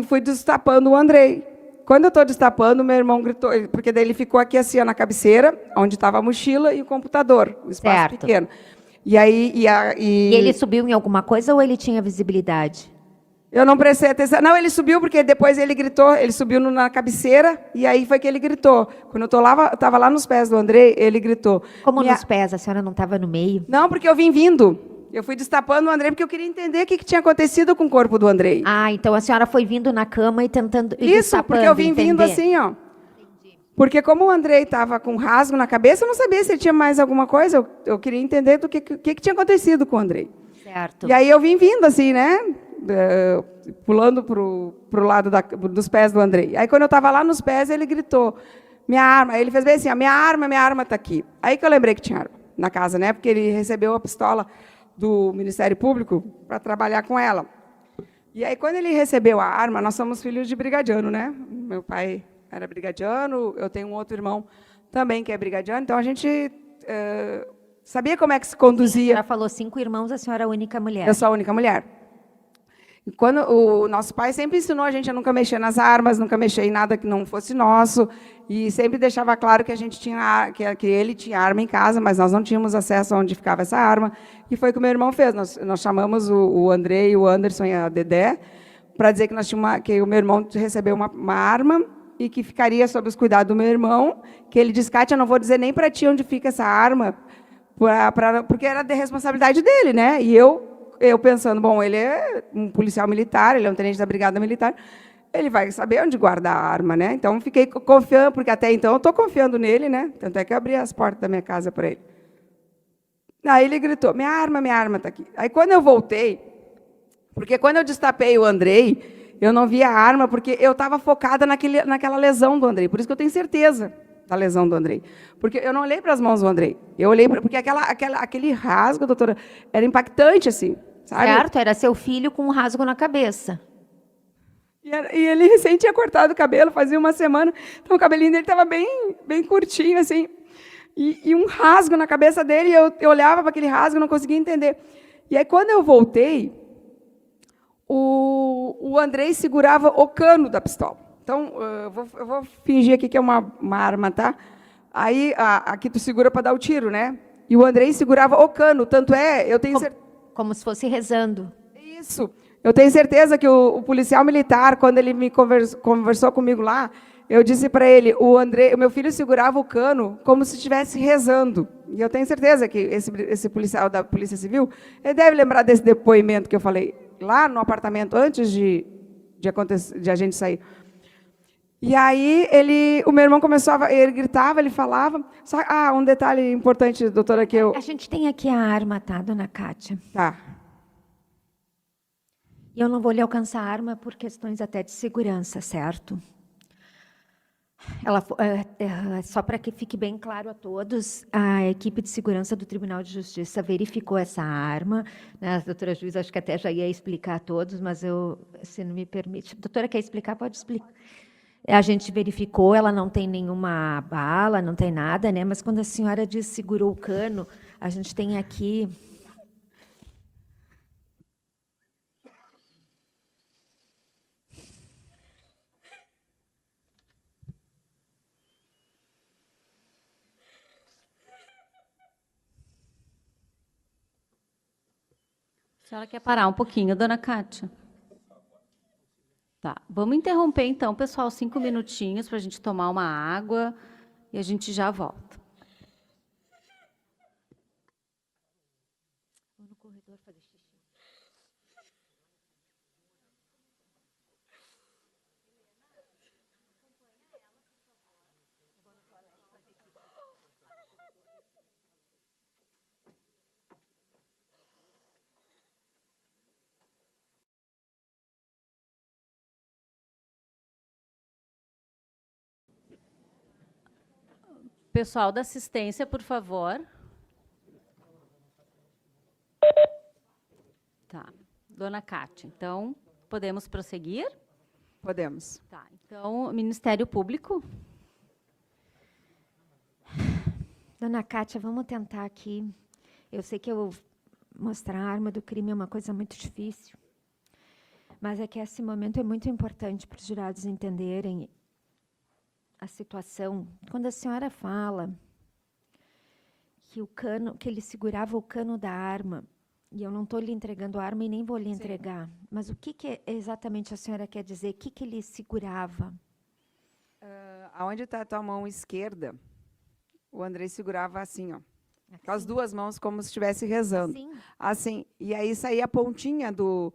B: fui destapando o Andrei. Quando eu estou destapando, meu irmão gritou, porque daí ele ficou aqui assim, ó, na cabeceira, onde estava a mochila e o computador, o espaço
A: Certo.
B: pequeno. E aí...
A: E ele subiu em alguma coisa ou ele tinha visibilidade?
B: Eu não prestei atenção. Não, ele subiu porque depois ele gritou, ele subiu na cabeceira e aí foi que ele gritou. Quando eu estava lá nos pés do Andrei, ele gritou.
A: Como nos pés? A senhora não estava no meio?
B: Não, porque eu vim vindo. Eu fui destapando o Andrei porque eu queria entender o que tinha acontecido com o corpo do Andrei.
A: Então a senhora foi vindo na cama e tentando...
B: Isso, porque eu vim vindo assim, ó. Porque como o Andrei estava com rasgo na cabeça, eu não sabia se ele tinha mais alguma coisa. Eu queria entender do que tinha acontecido com o Andrei.
A: Certo.
B: E aí eu vim vindo assim, né? Pulando pro lado dos pés do Andrei. Aí quando eu estava lá nos pés, ele gritou, minha arma. Aí ele fez bem assim, minha arma está aqui. Aí que eu lembrei que tinha arma na casa, né? Porque ele recebeu a pistola do Ministério Público para trabalhar com ela. E aí quando ele recebeu a arma, nós somos filhos de brigadiano, né? Meu pai era brigadiano, eu tenho um outro irmão também que é brigadiano, então a gente sabia como é que se conduzia.
A: A senhora falou 5 irmãos, a senhora é a única mulher.
B: Eu sou a única mulher. Quando o nosso pai sempre ensinou a gente a nunca mexer nas armas, nunca mexer em nada que não fosse nosso, e sempre deixava claro que a gente tinha que ele tinha arma em casa, mas nós não tínhamos acesso a onde ficava essa arma. E foi o que o meu irmão fez. Nós chamamos o Andrei, o Anderson e a Dedé para dizer que que o meu irmão recebeu uma arma e que ficaria sob os cuidados do meu irmão, que ele disse, Kátia, eu não vou dizer nem para ti onde fica essa arma, porque era de responsabilidade dele, né? E eu pensando, bom, ele é um policial militar, ele é um tenente da Brigada Militar, ele vai saber onde guardar a arma, né? Então, fiquei confiando, porque até então eu estou confiando nele, né? Tanto é que eu abri as portas da minha casa para ele. Aí ele gritou, minha arma está aqui. Aí, quando eu voltei, porque quando eu destapei o Andrei, Eu não vi a arma porque eu estava focada naquela lesão do Andrei. Por isso que eu tenho certeza da lesão do Andrei. Porque eu não olhei para as mãos do Andrei. Eu olhei porque aquele rasgo, doutora, era impactante, assim, sabe?
A: Certo, era seu filho com um rasgo na cabeça.
B: E ele recém tinha cortado o cabelo, fazia uma semana. Então o cabelinho dele estava bem curtinho, assim. E um rasgo na cabeça dele, eu olhava para aquele rasgo e não conseguia entender. E aí, quando eu voltei, o Andrei segurava o cano da pistola. Então, eu vou fingir aqui que é uma arma, tá? Aí, aqui tu segura para dar o tiro, né? E o Andrei segurava o cano. Tanto é, eu tenho certeza...
A: Como se fosse rezando.
B: Isso. Eu tenho certeza que o policial militar, quando ele me conversou comigo lá, eu disse para ele, o meu filho segurava o cano como se estivesse rezando. E eu tenho certeza que esse policial da Polícia Civil, ele deve lembrar desse depoimento que eu falei lá no apartamento, antes de a gente sair. E aí, o meu irmão ele gritava, ele falava... um detalhe importante, doutora, que eu...
A: A gente tem aqui a arma, tá, dona Kátia?
B: Tá.
A: E eu não vou lhe alcançar a arma por questões até de segurança, certo? Só para que fique bem claro a todos, a equipe de segurança do Tribunal de Justiça verificou essa arma, né? A doutora juiz acho que até já ia explicar a todos, mas se não me permite... Doutora, quer explicar? Pode explicar. A gente verificou, ela não tem nenhuma bala, não tem nada, né? Mas quando a senhora diz segurou o cano, a gente tem aqui...
C: A senhora quer parar um pouquinho, dona Kátia? Tá, vamos interromper então, pessoal, 5 minutinhos para a gente tomar uma água e a gente já volta.
A: Vou no corredor fazer xixi.
C: Pessoal da assistência, por favor. Tá. Dona Kátia, então, podemos prosseguir?
B: Podemos.
C: Tá. Então, Ministério Público.
A: Dona Kátia, vamos tentar aqui. Eu sei que mostrar a arma do crime é uma coisa muito difícil, mas é que esse momento é muito importante para os jurados entenderem a situação. Quando a senhora fala que ele segurava o cano da arma, e eu não estou lhe entregando a arma e nem vou lhe entregar, mas o que exatamente a senhora quer dizer? O que ele segurava?
B: Aonde está a tua mão esquerda, o Andrei segurava assim, ó, com as duas mãos como se estivesse rezando.
A: Assim?
B: Assim. E aí saía a pontinha do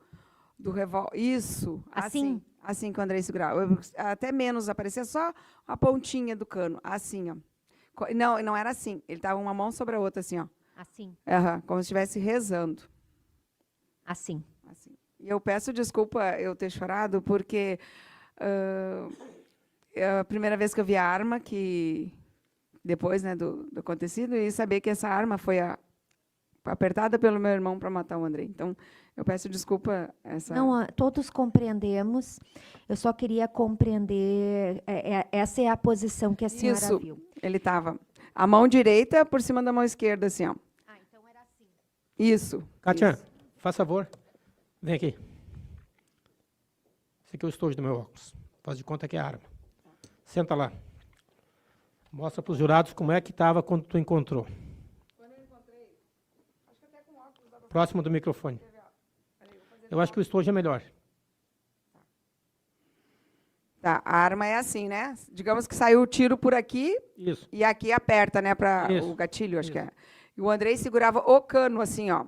B: revólver. Isso.
A: Assim?
B: Assim que o Andrei segurava. Até menos, aparecia só a pontinha do cano. Assim, ó. Não era assim. Ele estava uma mão sobre a outra, assim, ó.
A: Assim?
B: Como se estivesse rezando.
A: Assim.
B: Assim. E eu peço desculpa eu ter chorado, porque é a primeira vez que eu vi a arma, depois, né, do acontecido, e saber que essa arma foi apertada pelo meu irmão para matar o Andrei. Então, eu peço desculpa.
A: Não, todos compreendemos. Eu só queria compreender. Essa é a posição que a senhora viu.
B: Isso. Ele estava a mão direita por cima da mão esquerda, assim, ó.
A: Então era assim.
B: Isso.
D: Kátia,
B: Isso.
D: faz favor. Vem aqui. Esse aqui é o estojo do meu óculos. Faz de conta que é a arma. Senta lá. Mostra para os jurados como é que estava quando tu encontrou.
B: Quando eu encontrei, acho que até com óculos dava pra...
D: Próximo do microfone. Eu acho que o estojo é melhor.
B: Tá, a arma é assim, né? Digamos que saiu o tiro por aqui.
D: Isso.
B: E aqui aperta, né, para o gatilho, acho que é. E o Andrei segurava o cano, assim, ó.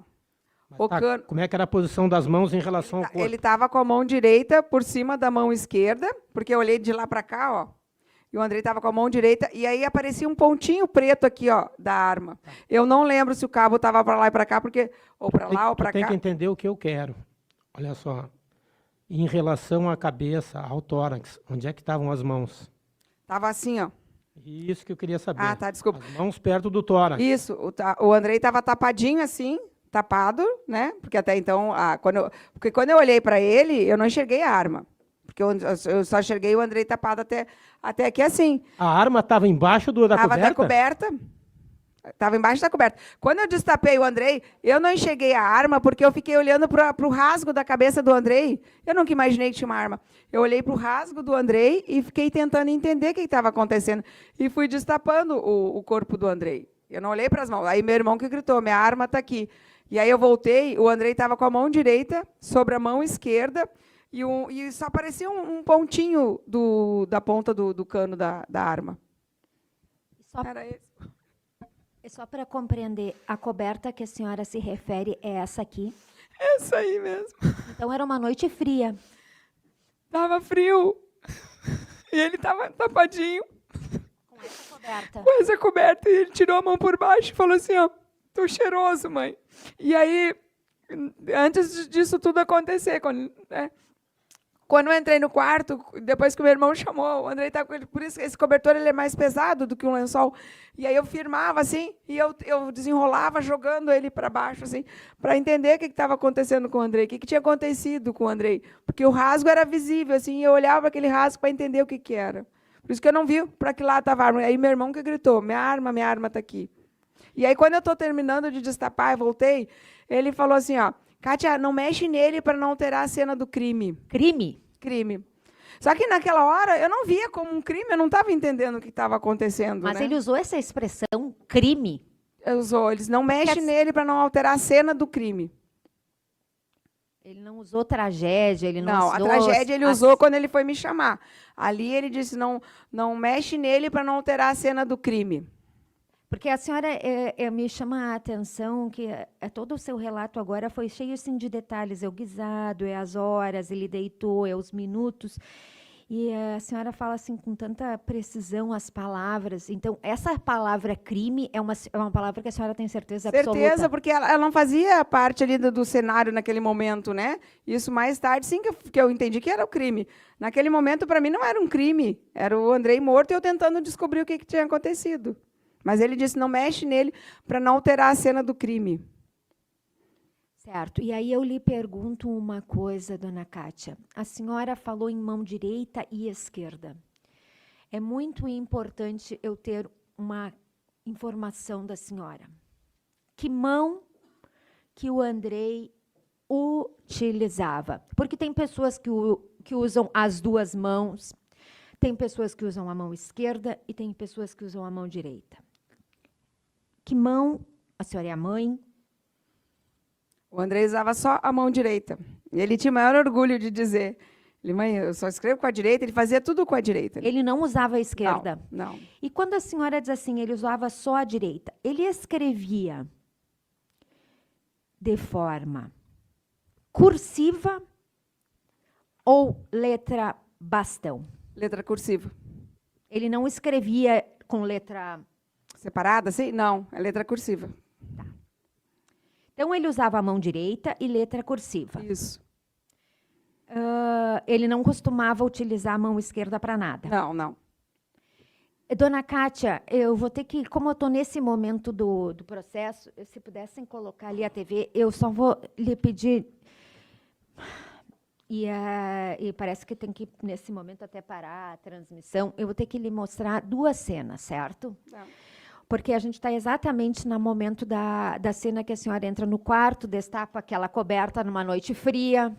D: Cano. Como é que era a posição das mãos em relação ao corpo?
B: Ele estava com a mão direita por cima da mão esquerda, porque eu olhei de lá para cá, ó. E o Andrei estava com a mão direita, e aí aparecia um pontinho preto aqui, ó, da arma. Eu não lembro se o cabo estava para lá e para cá, porque ou para lá ou para cá.
D: Tem que entender o que eu quero. Olha só. E em relação à cabeça, ao tórax, onde é que estavam as mãos?
B: Tava assim, ó.
D: Isso que eu queria saber.
B: Ah, tá, desculpa.
D: As mãos perto do tórax.
B: Isso, o Andrei estava tapadinho assim, tapado, né? Porque até então, porque quando eu olhei para ele, eu não enxerguei a arma. Porque eu só enxerguei o Andrei tapado até aqui assim.
D: A arma estava embaixo da
B: Estava
D: coberta?
B: da coberta. Estava embaixo da coberta. Quando eu destapei o Andrei, eu não enxerguei a arma, porque eu fiquei olhando para o rasgo da cabeça do Andrei. Eu nunca imaginei que tinha uma arma. Eu olhei para o rasgo do Andrei e fiquei tentando entender o que estava acontecendo. E fui destapando o corpo do Andrei. Eu não olhei para as mãos. Aí meu irmão que gritou, minha arma está aqui. E aí eu voltei, o Andrei estava com a mão direita sobre a mão esquerda, e só aparecia um pontinho da ponta do cano da arma. Era esse.
A: Só para compreender, a coberta que a senhora se refere é essa aqui?
B: Essa aí mesmo.
A: Então era uma noite fria.
B: Tava frio. E ele tava tapadinho.
A: Com essa coberta.
B: Com essa coberta. E ele tirou a mão por baixo e falou assim, ó, tô cheiroso, mãe. E aí, antes disso tudo acontecer, quando eu entrei no quarto, depois que o meu irmão chamou, o Andrei tá com ele, por isso que esse cobertor ele é mais pesado do que um lençol. E aí eu firmava assim, e eu desenrolava jogando ele para baixo, assim, para entender o que estava acontecendo com o Andrei, o que tinha acontecido com o Andrei. Porque o rasgo era visível, assim, e eu olhava aquele rasgo para entender o que era. Por isso que eu não vi para que lado estava a arma. Aí meu irmão que gritou, minha arma está aqui. E aí, quando eu estou terminando de destapar e voltei, ele falou assim, ó, Kátia, não mexe nele para não alterar a cena do crime.
A: Crime?
B: Crime. Só que naquela hora eu não via como um crime, eu não estava entendendo o que estava acontecendo.
A: Mas
B: né?
A: ele usou essa expressão, crime?
B: Eles não mexem nele para não alterar a cena do crime.
A: Ele não usou tragédia, ele não usou...
B: Não, a tragédia ele usou quando ele foi me chamar. Ali ele disse, não mexe nele para não alterar a cena do crime.
A: Porque a senhora me chama a atenção que todo o seu relato agora foi cheio assim, de detalhes. É o guisado, é as horas, ele deitou, é os minutos. E a senhora fala assim com tanta precisão as palavras. Então, essa palavra crime é uma palavra que a senhora tem certeza absoluta?
B: Certeza, porque ela não fazia parte ali do cenário naquele momento, né? Isso mais tarde, sim, que eu entendi que era o crime. Naquele momento, para mim, não era um crime. Era o Andrei morto e eu tentando descobrir o que tinha acontecido. Mas ele disse, não mexe nele para não alterar a cena do crime.
A: Certo. E aí eu lhe pergunto uma coisa, dona Kátia. A senhora falou em mão direita e esquerda. É muito importante eu ter uma informação da senhora. Que mão que o Andrei utilizava? Porque tem pessoas que usam as duas mãos, tem pessoas que usam a mão esquerda e tem pessoas que usam a mão direita. Que mão? A senhora é a mãe?
B: O Andrei usava só a mão direita. E ele tinha o maior orgulho de dizer, mãe, eu só escrevo com a direita, ele fazia tudo com a direita.
A: Ele não usava a esquerda?
B: Não.
A: E quando a senhora diz assim, ele usava só a direita, ele escrevia de forma cursiva ou letra bastão?
B: Letra cursiva.
A: Ele não escrevia com letra...
B: Separada, assim? Não, é letra cursiva.
A: Tá. Então, ele usava a mão direita e letra cursiva.
B: Isso.
A: Ele não costumava utilizar a mão esquerda para nada.
B: Não.
A: Dona Kátia, eu vou ter que, como eu estou nesse momento do processo, se pudessem colocar ali a TV, eu só vou lhe pedir... E parece que tem que, nesse momento, até parar a transmissão. Eu vou ter que lhe mostrar duas cenas, certo?
B: Não.
A: Porque a gente está exatamente no momento da cena que a senhora entra no quarto, destapa aquela coberta numa noite fria.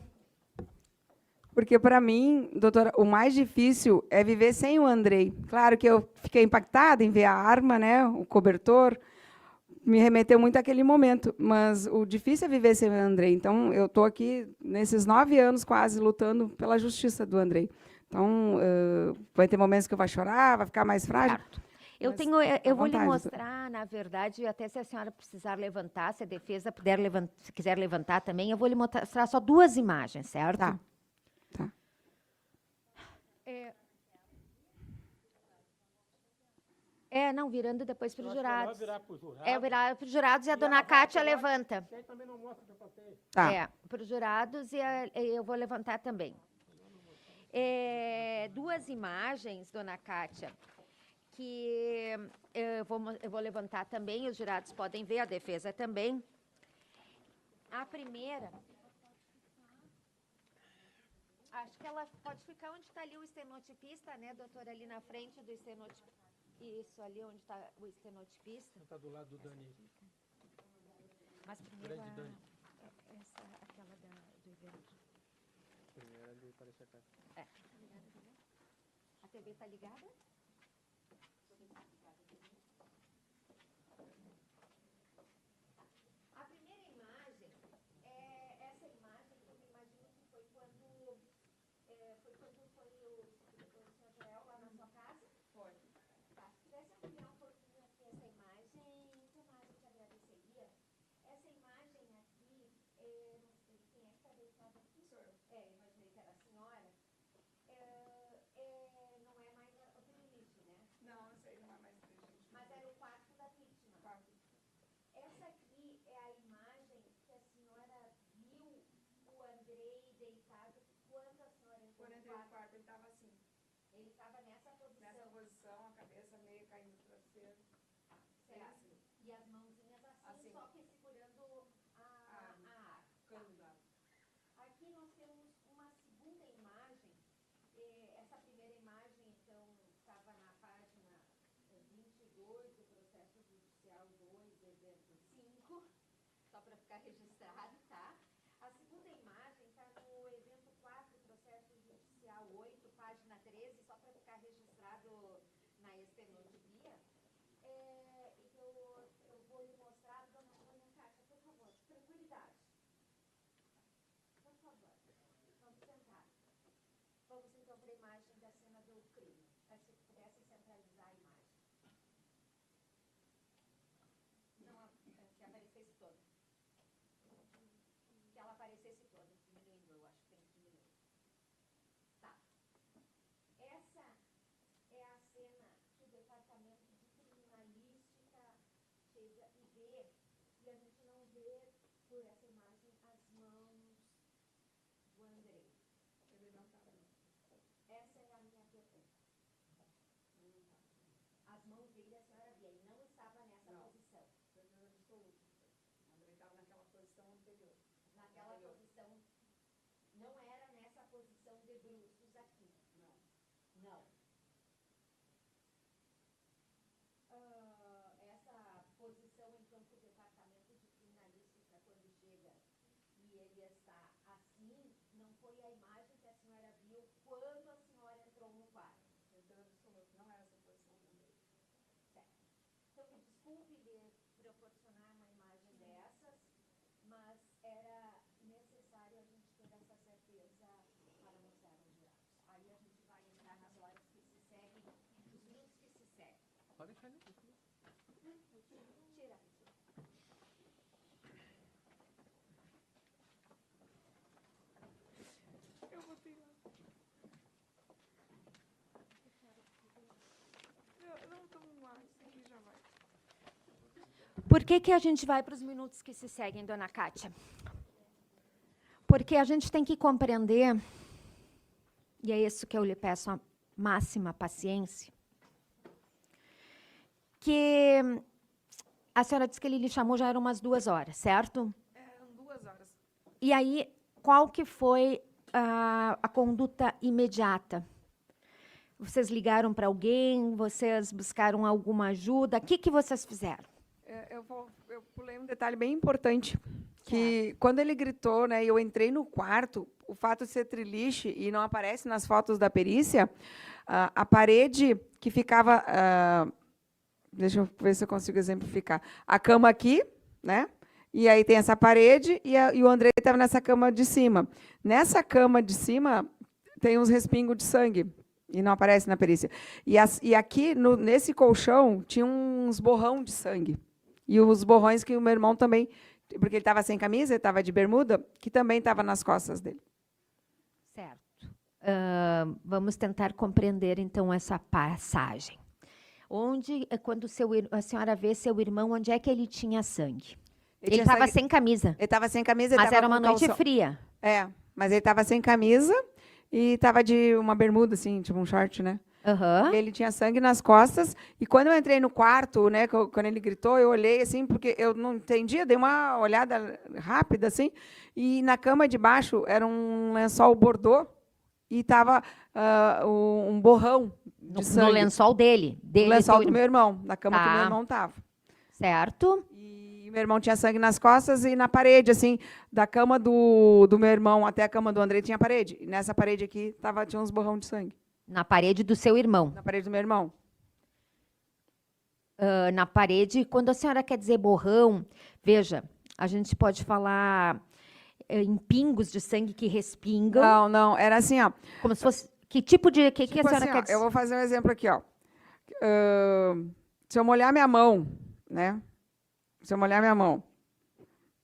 B: Porque, para mim, doutora, o mais difícil é viver sem o Andrei. Claro que eu fiquei impactada em ver a arma, né, o cobertor, me remeteu muito àquele momento, mas o difícil é viver sem o Andrei. Então, eu estou aqui, nesses 9 anos quase, lutando pela justiça do Andrei. Então, vai ter momentos que eu vou chorar, vai ficar mais frágil.
A: Certo. Eu vou lhe mostrar, na verdade, até se a senhora precisar levantar, se a defesa puder se quiser levantar também, eu vou lhe mostrar só duas imagens, certo?
B: Tá.
A: Não, virando depois para os
D: Eu acho melhor
A: jurados.
D: virar para os jurados.
A: Virar para os jurados e a
D: E
A: dona
D: ela vai
A: Kátia
D: pegar-
A: levanta.
D: Que aí também não mostra o que eu passei.
B: Tá.
A: Para os jurados e eu vou levantar também. Duas imagens, dona Kátia, que eu vou levantar também, os jurados podem ver, a defesa também. A primeira, acho que ela pode ficar onde está ali o estenotipista, né, doutora, ali na frente do estenotipista. Isso, ali onde está o estenotipista.
D: Está do lado do Dani.
A: Mas primeiro
D: Grande Dani.
A: aquela do evento.
D: Primeiro ali, parece a cara.
A: A TV está ligada? A primeira imagem é essa imagem que eu imagino que foi quando foi o senhor Joel lá na sua casa? Foi. Tá. Se pudesse ampliar um pouquinho aqui essa imagem, Tomás, eu te agradeceria. Essa imagem aqui, não sei quem é que está deitado aqui? Sou eu. Imaginei que era a senhora. Não é mais o privilégio, né?
B: Não, esse aí não é mais triste.
A: Mas era o quarto da vítima. Essa aqui é a imagem que a senhora viu o Andrei deitado quando a senhora entrou
B: Quando eu
A: no
B: entrei no
A: quarto.
B: quarto, ele estava assim.
A: Ele estava nessa posição.
B: Nessa posição, a cabeça meio caindo no travesseiro.
A: Certo. E as mãozinhas assim,
B: Assim.
A: só que segurando a arma.
B: Cândido.
A: Aqui nós temos uma segunda imagem. Essa primeira imagem, então, estava na página 22 do processo judicial 2, evento 5, só para ficar registrado, tá? A segunda imagem está no evento 4, processo judicial 8, página 13, só para ficar registrado na estenotipia. Eu vou lhe mostrar, dona Kátia, por favor, tranquilidade. Por favor, vamos sentar. Vamos então para a imagem da cena do crime. Se pudesse centralizar a imagem. Não, que aparecesse toda. Que ela aparecesse toda, diminuindo, eu acho que tem que diminuir. Tá. Essa é a cena que o departamento de criminalística chega e vê, e a gente não vê por essa imagem as mãos do Andrei.
B: Ele não estava.
A: Essa é a minha pergunta. As mãos dele a senhora via, ele não estava nessa posição.
B: Certeza absoluta. Ele estava naquela posição anterior.
A: Naquela posição, não era nessa posição de bruços aqui. Não. Essa posição, então, que o departamento de criminalística, quando chega e ele está assim, não foi a imagem que a senhora viu quando a senhora entrou no quarto.
B: Certeza absoluta. Não era essa posição também.
A: Certo. Então, me desculpe lhe proporcionar uma imagem dessas, mas era necessário a gente ter essa certeza para mostrar aos jurados. Aí a gente vai entrar nas horas que se seguem, nos minutos que se seguem.
D: Pode deixar ali.
A: Tira.
B: Eu botei lá. Não, vamos lá. Isso aqui já vai.
A: Por que a gente vai para os minutos que se seguem, dona Kátia? Porque a gente tem que compreender, e é isso que eu lhe peço a máxima paciência, que a senhora disse que ele lhe chamou já eram umas 2 horas, certo?
B: Eram 2 horas.
A: E aí, qual que foi a conduta imediata? Vocês ligaram para alguém? Vocês buscaram alguma ajuda? O que vocês fizeram?
B: Eu pulei um detalhe bem importante, que quando ele gritou, né, e eu entrei no quarto, o fato de ser triliche e não aparece nas fotos da perícia, a parede que ficava, deixa eu ver se eu consigo exemplificar, a cama aqui, né, e aí tem essa parede e o Andrei estava nessa cama de cima. Nessa cama de cima tem uns respingos de sangue, e não aparece na perícia. E aqui, nesse colchão, tinha uns borrão de sangue. E os borrões que o meu irmão também, porque ele estava sem camisa, ele estava de bermuda, que também estava nas costas dele.
A: Certo. Vamos tentar compreender, então, essa passagem. Quando a senhora vê seu irmão, onde é que ele tinha sangue? Ele
B: tinha
A: estava
B: sangue-
A: sem camisa,
B: Ele estava sem camisa. Ele
A: mas
B: tava
A: era uma
B: com
A: noite
B: calção.
A: fria.
B: Mas ele estava sem camisa e estava de uma bermuda, assim, tipo um short, né?
A: Aham.
B: E ele tinha sangue nas costas. E quando eu entrei no quarto, né, quando ele gritou, eu olhei assim, porque eu não entendia, dei uma olhada rápida, assim, e na cama de baixo era um lençol bordô e estava um borrão de
A: No
B: sangue.
A: lençol dele.
B: No lençol
A: teu
B: do meu irmão, na cama que o
A: Tá.
B: meu irmão estava.
A: Certo?
B: E meu irmão tinha sangue nas costas e na parede, assim, da cama do meu irmão até a cama do Andrei tinha parede. E nessa parede aqui tinha uns borrão de sangue.
A: Na parede do seu irmão.
B: Na parede do meu irmão.
A: Na parede, quando a senhora quer dizer borrão, veja, a gente pode falar em pingos de sangue que respingam,
B: Não, era assim, ó.
A: como se fosse. Que tipo de. Que a
B: Tipo
A: senhora
B: assim, ó,
A: quer dizer?
B: eu vou fazer um exemplo aqui, ó. Se eu molhar minha mão, né? Se eu molhar minha mão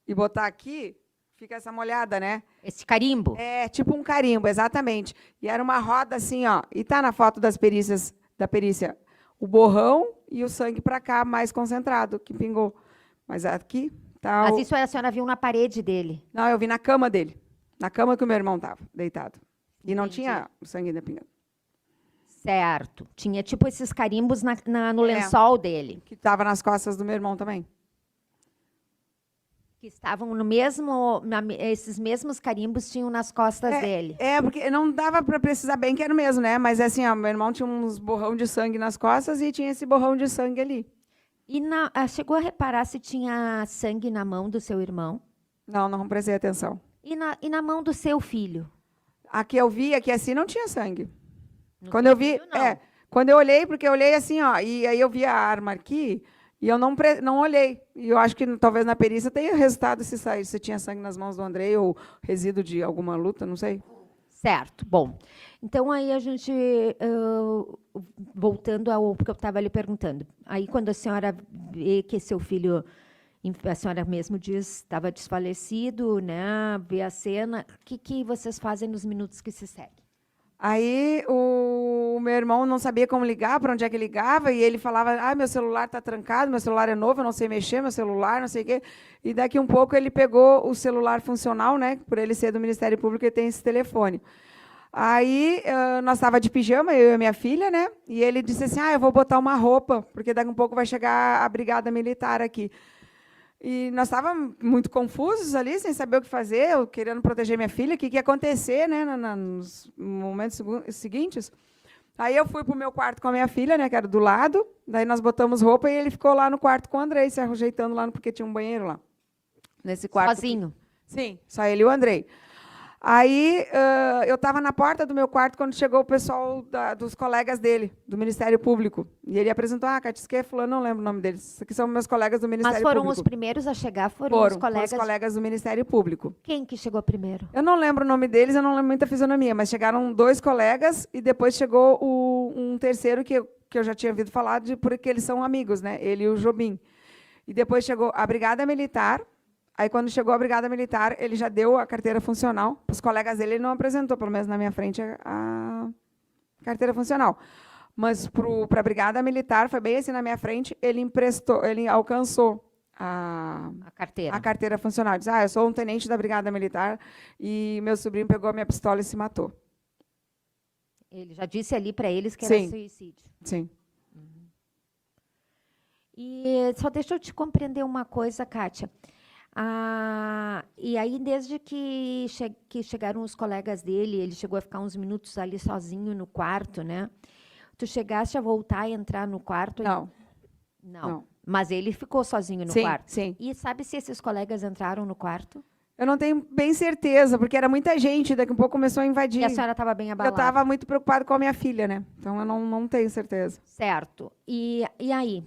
B: e botar aqui, fica essa molhada, né?
A: Esse carimbo?
B: É tipo um carimbo, exatamente. E era uma roda assim, ó. E tá na foto da perícia, o borrão e o sangue para cá mais concentrado que pingou. Mas aqui tá.
A: Mas isso a senhora viu na parede dele.
B: Não, eu vi na cama dele, na cama que o meu irmão estava deitado. E não
A: Entendi.
B: tinha o sangue ainda pingando.
A: Certo. Tinha tipo esses carimbos no lençol dele.
B: Que estava nas costas do meu irmão também.
A: Que estavam no mesmo. Esses mesmos carimbos tinham nas costas dele.
B: Porque não dava para precisar bem que era o mesmo, né? Mas assim, ó, meu irmão tinha uns borrão de sangue nas costas e tinha esse borrão de sangue ali.
A: E chegou a reparar se tinha sangue na mão do seu irmão?
B: Não prestei atenção.
A: E na mão do seu filho?
B: Aqui eu vi, aqui assim não tinha sangue.
A: No
B: Quando
A: seu
B: eu vi,
A: filho, não.
B: quando eu olhei, porque eu olhei assim, ó, e aí eu vi a arma aqui e eu não olhei. E eu acho que talvez na perícia tenha resultado se tinha sangue nas mãos do Andrei ou resíduo de alguma luta, não sei.
A: Certo. Bom, então aí a gente, voltando ao que eu estava lhe perguntando, aí quando a senhora vê que seu filho, a senhora mesmo diz, estava desfalecido, né, vê a cena, o que vocês fazem nos minutos que se seguem?
B: Aí o meu irmão não sabia como ligar, para onde é que ligava, e ele falava, meu celular está trancado, meu celular é novo, eu não sei mexer, meu celular, não sei o quê. E daqui um pouco ele pegou o celular funcional, né, por ele ser do Ministério Público, ele tem esse telefone. Aí nós estávamos de pijama, eu e a minha filha, né, e ele disse assim, eu vou botar uma roupa, porque daqui um pouco vai chegar a brigada militar aqui. E nós estávamos muito confusos ali, sem saber o que fazer, eu querendo proteger minha filha, o que ia acontecer, né, nos momentos seguintes. Aí eu fui para o meu quarto com a minha filha, né, que era do lado, daí nós botamos roupa e ele ficou lá no quarto com o Andrei, se ajeitando lá, porque tinha um banheiro lá. Nesse quarto.
A: Sozinho?
B: Sim, só ele e o Andrei. Aí eu estava na porta do meu quarto quando chegou o pessoal dos colegas dele, do Ministério Público. E ele apresentou, Catisque, fulano, não lembro o nome deles. Esses aqui são meus colegas do Ministério Público.
A: Mas foram os primeiros a chegar, foram os colegas
B: do Ministério Público.
A: Quem que chegou primeiro?
B: Eu não lembro o nome deles, eu não lembro muita fisionomia, mas chegaram 2 colegas e depois chegou um terceiro que eu já tinha ouvido falar, porque eles são amigos, né? Ele e o Jobim. E depois chegou a Brigada Militar. Aí, quando chegou a Brigada Militar, ele já deu a carteira funcional. Os colegas dele, ele não apresentou, pelo menos na minha frente, a carteira funcional. Mas para a Brigada Militar, foi bem assim na minha frente, ele alcançou a carteira funcional. Diz, eu sou um tenente da Brigada Militar e meu sobrinho pegou a minha pistola e se matou.
A: Ele já disse ali para eles que era suicídio.
B: Sim.
A: E só deixa eu te compreender uma coisa, Kátia. E aí, desde que chegaram os colegas dele, ele chegou a ficar uns minutos ali sozinho no quarto, né? Tu chegaste a voltar e entrar no quarto? Não. Mas ele ficou sozinho no quarto?
B: Sim.
A: E sabe se esses colegas entraram no quarto?
B: Eu não tenho bem certeza, porque era muita gente, daqui a pouco começou a invadir.
A: E a senhora estava bem abalada?
B: Eu estava muito preocupada com a minha filha, né? Então, eu não tenho certeza.
A: Certo. E aí?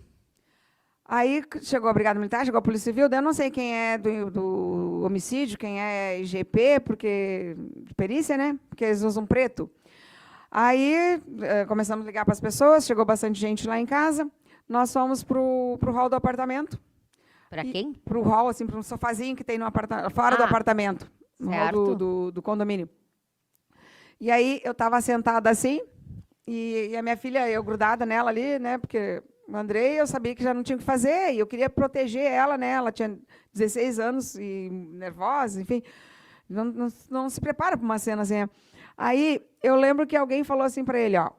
B: Aí chegou a Brigada Militar, chegou a Polícia Civil, daí eu não sei quem é do homicídio, quem é IGP, porque de perícia, né? Porque eles usam preto. Aí começamos a ligar para as pessoas, chegou bastante gente lá em casa, nós fomos para o hall do apartamento.
A: Para quem?
B: Para o hall, assim, para um sofazinho que tem no fora do apartamento, no hall do condomínio. E aí eu estava sentada assim, e a minha filha, eu grudada nela ali, né? Porque O Andrei, eu sabia que já não tinha o que fazer, e eu queria proteger ela, né? Ela tinha 16 anos e nervosa, enfim. Não se prepara para uma cena assim. Aí, eu lembro que alguém falou assim para ele, ó.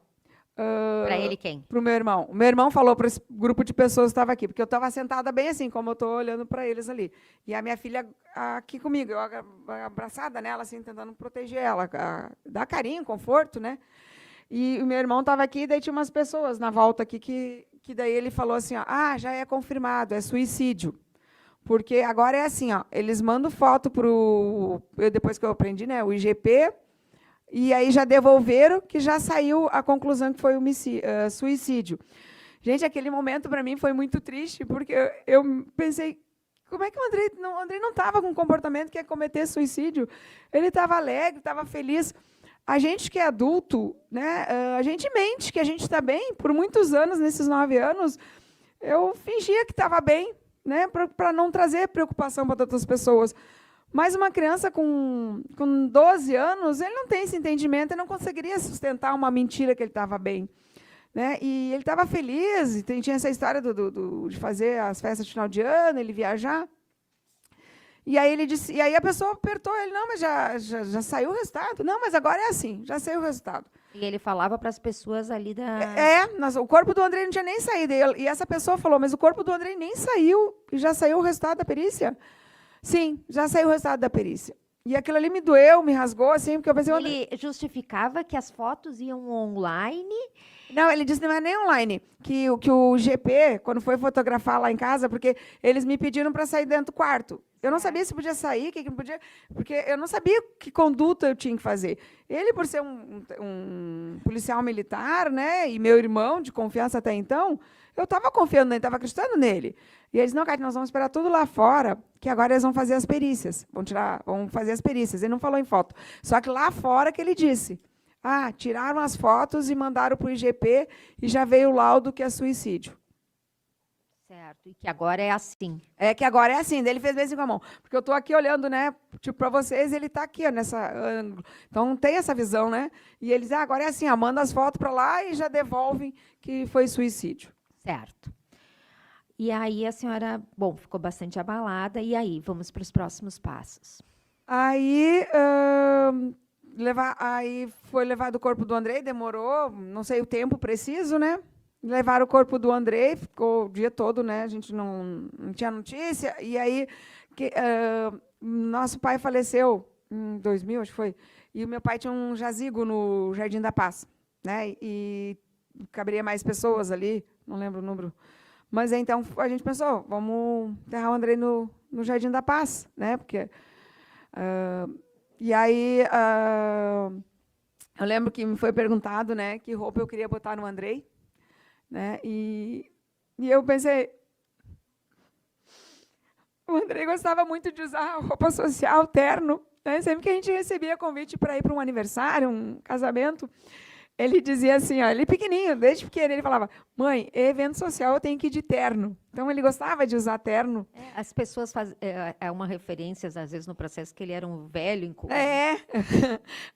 C: Para ele quem?
B: Para o meu irmão. O meu irmão falou para esse grupo de pessoas que estava aqui, porque eu estava sentada bem assim, como eu estou olhando para eles ali. E a minha filha aqui comigo, eu abraçada nela, assim, tentando proteger ela, dar carinho, conforto, né? E o meu irmão estava aqui, daí tinha umas pessoas na volta aqui que daí ele falou assim, ó, já é confirmado, é suicídio. Porque agora é assim, ó, eles mandam foto depois que eu aprendi, né, o IGP, e aí já devolveram que já saiu a conclusão que foi suicídio. Gente, aquele momento para mim foi muito triste, porque eu pensei, como é que o Andrei não estava com um comportamento que ia cometer suicídio? Ele estava alegre, estava feliz. A gente que é adulto, né, a gente mente que a gente está bem. Por muitos anos, nesses 9 anos, eu fingia que estava bem, né, para não trazer preocupação para outras pessoas. Mas uma criança com 12 anos, ele não tem esse entendimento, ele não conseguiria sustentar uma mentira que ele estava bem. Né? E ele estava feliz, e tinha essa história de fazer as festas de final de ano, ele viajar. E aí ele disse, e aí a pessoa apertou ele, não, mas já saiu o resultado. Não, mas agora é assim, já saiu o resultado.
A: E ele falava para as pessoas ali da...
B: O corpo do Andrei não tinha nem saído. E essa pessoa falou, mas o corpo do Andrei nem saiu, e já saiu o resultado da perícia? Sim, já saiu o resultado da perícia. E aquilo ali me doeu, me rasgou, assim, porque eu pensei...
A: Ele justificava que as fotos iam online?
B: Não, ele disse que não é nem online. Que o GP, quando foi fotografar lá em casa, porque eles me pediram para sair dentro do quarto. Eu não sabia se podia sair, que não podia, porque eu não sabia que conduta eu tinha que fazer. Ele, por ser um policial militar, né, e meu irmão de confiança até então, eu estava confiando nele, estava acreditando nele. E eles, não, Cátia, nós vamos esperar tudo lá fora, que agora eles vão fazer as perícias. Vão fazer as perícias. Ele não falou em foto. Só que lá fora que ele disse. Tiraram as fotos e mandaram para o IGP e já veio o laudo que é suicídio.
A: Certo, e que agora é assim.
B: É que agora é assim, daí ele fez bem assim com a mão. Porque eu estou aqui olhando, né, tipo, para vocês, ele está aqui, ó, nessa ângulo. Então, tem essa visão, né? E eles, agora é assim, ó, manda as fotos para lá e já devolvem que foi suicídio.
A: Certo. E aí a senhora, ficou bastante abalada. E aí, vamos para os próximos passos.
B: Aí, aí foi levado o corpo do Andrei, demorou, não sei o tempo preciso, né? Levaram o corpo do Andrei, ficou o dia todo, né? A gente não tinha notícia. E aí, nosso pai faleceu em 2000, acho que foi. E o meu pai tinha um jazigo no Jardim da Paz, né? E caberia mais pessoas ali, não lembro o número. Mas então a gente pensou, vamos enterrar o Andrei no Jardim da Paz, né? Porque e aí eu lembro que me foi perguntado, né, que roupa eu queria botar no Andrei, né? E eu pensei, o Andrei gostava muito de usar roupa social, terno, né? Sempre que a gente recebia convite para ir para um aniversário, um casamento, ele dizia assim, ó, ele pequenininho, desde pequeno, ele falava, mãe, evento social eu tenho que ir de terno. Então, ele gostava de usar terno.
A: As pessoas fazem uma referência, às vezes, no processo, que ele era um velho em corpo.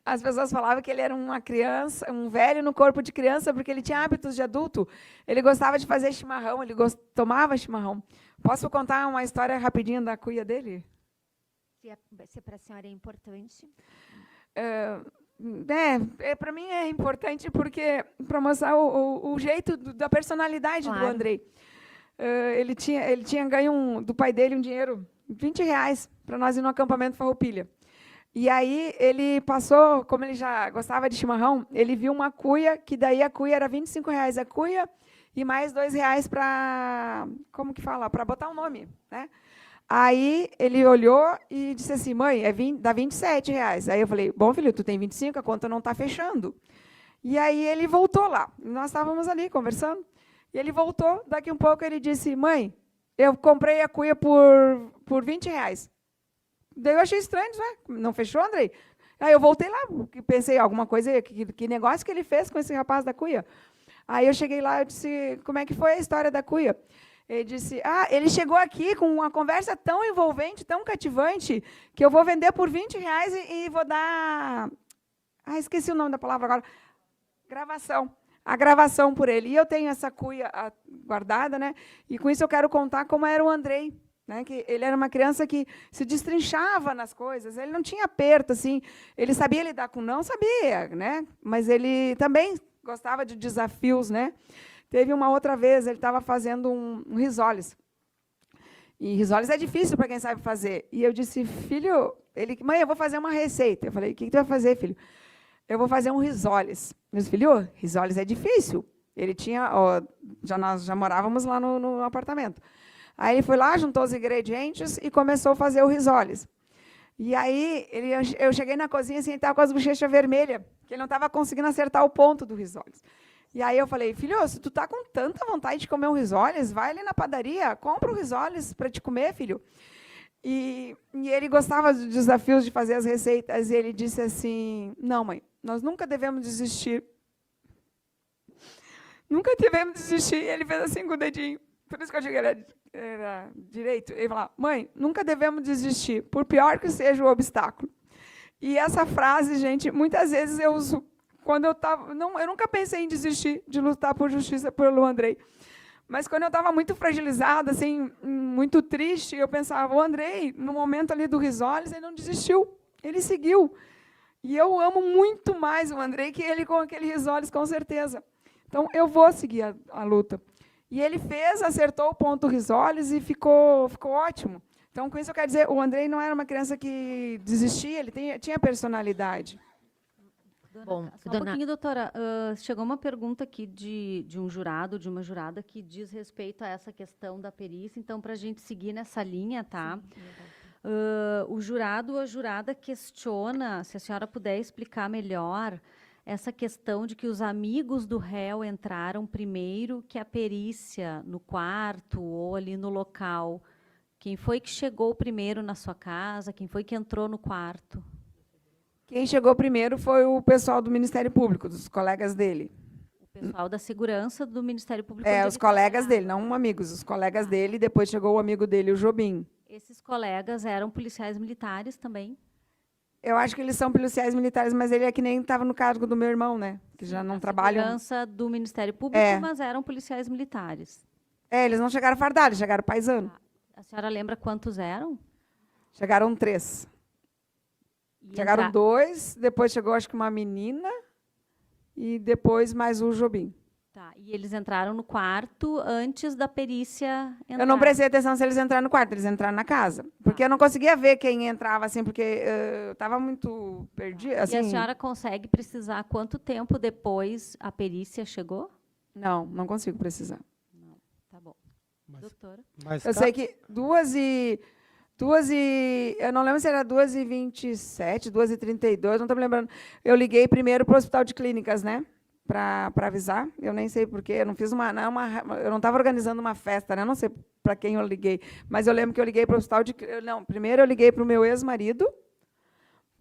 B: As pessoas falavam que ele era uma criança, um velho no corpo de criança, porque ele tinha hábitos de adulto. Ele gostava de fazer chimarrão, ele tomava chimarrão. Posso contar uma história rapidinha da cuia dele?
A: Se para a senhora é importante.
B: Para mim é importante porque para mostrar o jeito da personalidade do Andrei. Ele tinha ganho do pai dele um dinheiro, R$20, para nós ir no acampamento Farroupilha. E aí ele passou, como ele já gostava de chimarrão, ele viu uma cuia, que daí a cuia era R$25 a cuia e mais R$2 para, como que fala, para botar um nome, né? Aí ele olhou e disse assim, mãe, dá R$27. Aí eu falei, bom, filho, tu tem 25, a conta não está fechando. E aí ele voltou lá. Nós estávamos ali conversando. E ele voltou, daqui um pouco ele disse, mãe, eu comprei a cuia por R$20. Daí eu achei estranho, né? Não fechou, Andrei? Aí eu voltei lá, pensei, alguma coisa, que negócio que ele fez com esse rapaz da cuia? Aí eu cheguei lá e disse, como é que foi a história da cuia? Ele disse, ele chegou aqui com uma conversa tão envolvente, tão cativante, que eu vou vender por R$20 e vou dar... esqueci o nome da palavra agora. Gravação. a gravação por ele. E eu tenho essa cuia guardada, né? E com isso eu quero contar como era o Andrei, né? Que ele era uma criança que se destrinchava nas coisas. Ele não tinha aperto, assim. Ele sabia lidar com não, sabia, né? Mas ele também gostava de desafios, né? Teve uma outra vez, ele estava fazendo um risoles. E risoles é difícil para quem sabe fazer. E eu disse, filho, mãe, eu vou fazer uma receita. Eu falei, o que tu vai fazer, filho? Eu vou fazer um risoles. Meu filho, risoles é difícil. Ele tinha, ó, nós já morávamos lá no apartamento. Aí ele foi lá, juntou os ingredientes e começou a fazer o risoles. E aí eu cheguei na cozinha assim, ele estava com as bochechas vermelhas, que ele não estava conseguindo acertar o ponto do risoles. E aí eu falei, filho, se tu tá com tanta vontade de comer um risoles, vai ali na padaria, compra o risoles para te comer, filho. E ele gostava dos desafios de fazer as receitas, e ele disse assim, não, mãe, nós nunca devemos desistir. Nunca devemos desistir. E ele fez assim com o dedinho. Por isso que eu digo que ele era direito. Ele falava, mãe, nunca devemos desistir, por pior que seja o obstáculo. E essa frase, gente, muitas vezes eu uso quando eu estava... Eu nunca pensei em desistir de lutar por justiça pelo Andrei. Mas quando eu estava muito fragilizada, assim, muito triste, eu pensava, o Andrei, no momento ali do risoles, ele não desistiu, ele seguiu. E eu amo muito mais o Andrei que ele com aquele risoles, com certeza. Então, eu vou seguir a luta. E ele fez, acertou o ponto do risoles e ficou ótimo. Então, com isso eu quero dizer, o Andrei não era uma criança que desistia, ele tinha personalidade.
C: Bom, só um pouquinho, doutora. Chegou uma pergunta aqui de um jurado, de uma jurada, que diz respeito a essa questão da perícia. Então, para a gente seguir nessa linha, tá? O jurado ou a jurada questiona, se a senhora puder explicar melhor, essa questão de que os amigos do réu entraram primeiro que a perícia no quarto ou ali no local. Quem foi que chegou primeiro na sua casa? Quem foi que entrou no quarto?
B: Quem chegou primeiro foi o pessoal do Ministério Público, dos colegas dele.
C: O pessoal da segurança do Ministério Público.
B: Os colegas dele, não amigos, os colegas dele, depois chegou o amigo dele, o Jobim.
C: Esses colegas eram policiais militares também?
B: Eu acho que eles são policiais militares, mas ele é que nem estava no cargo do meu irmão, né? Que já não trabalham.
C: Segurança do Ministério Público, mas eram policiais militares.
B: Eles não chegaram fardados, chegaram paisano.
C: A senhora lembra quantos eram?
B: Chegaram 3. Chegaram 2, depois chegou, acho que uma menina, e depois mais o Jobim.
C: Tá, e eles entraram no quarto antes da perícia entrar.
B: Eu não prestei atenção se eles entraram no quarto, eles entraram na casa. Porque eu não conseguia ver quem entrava, assim, porque eu estava muito perdida. Assim.
C: E a senhora consegue precisar quanto tempo depois a perícia chegou?
B: Não consigo precisar.
C: Não, tá bom. Doutora?
B: Eu sei que 2h... eu não lembro se era 2h27, 2h32, não estou me lembrando. Eu liguei primeiro para o Hospital de Clínicas, né? Para avisar. Eu nem sei porquê, eu não fiz eu não estava organizando uma festa, né? Eu não sei para quem eu liguei, mas eu lembro que eu liguei para o Hospital de... Não, primeiro eu liguei para o meu ex-marido,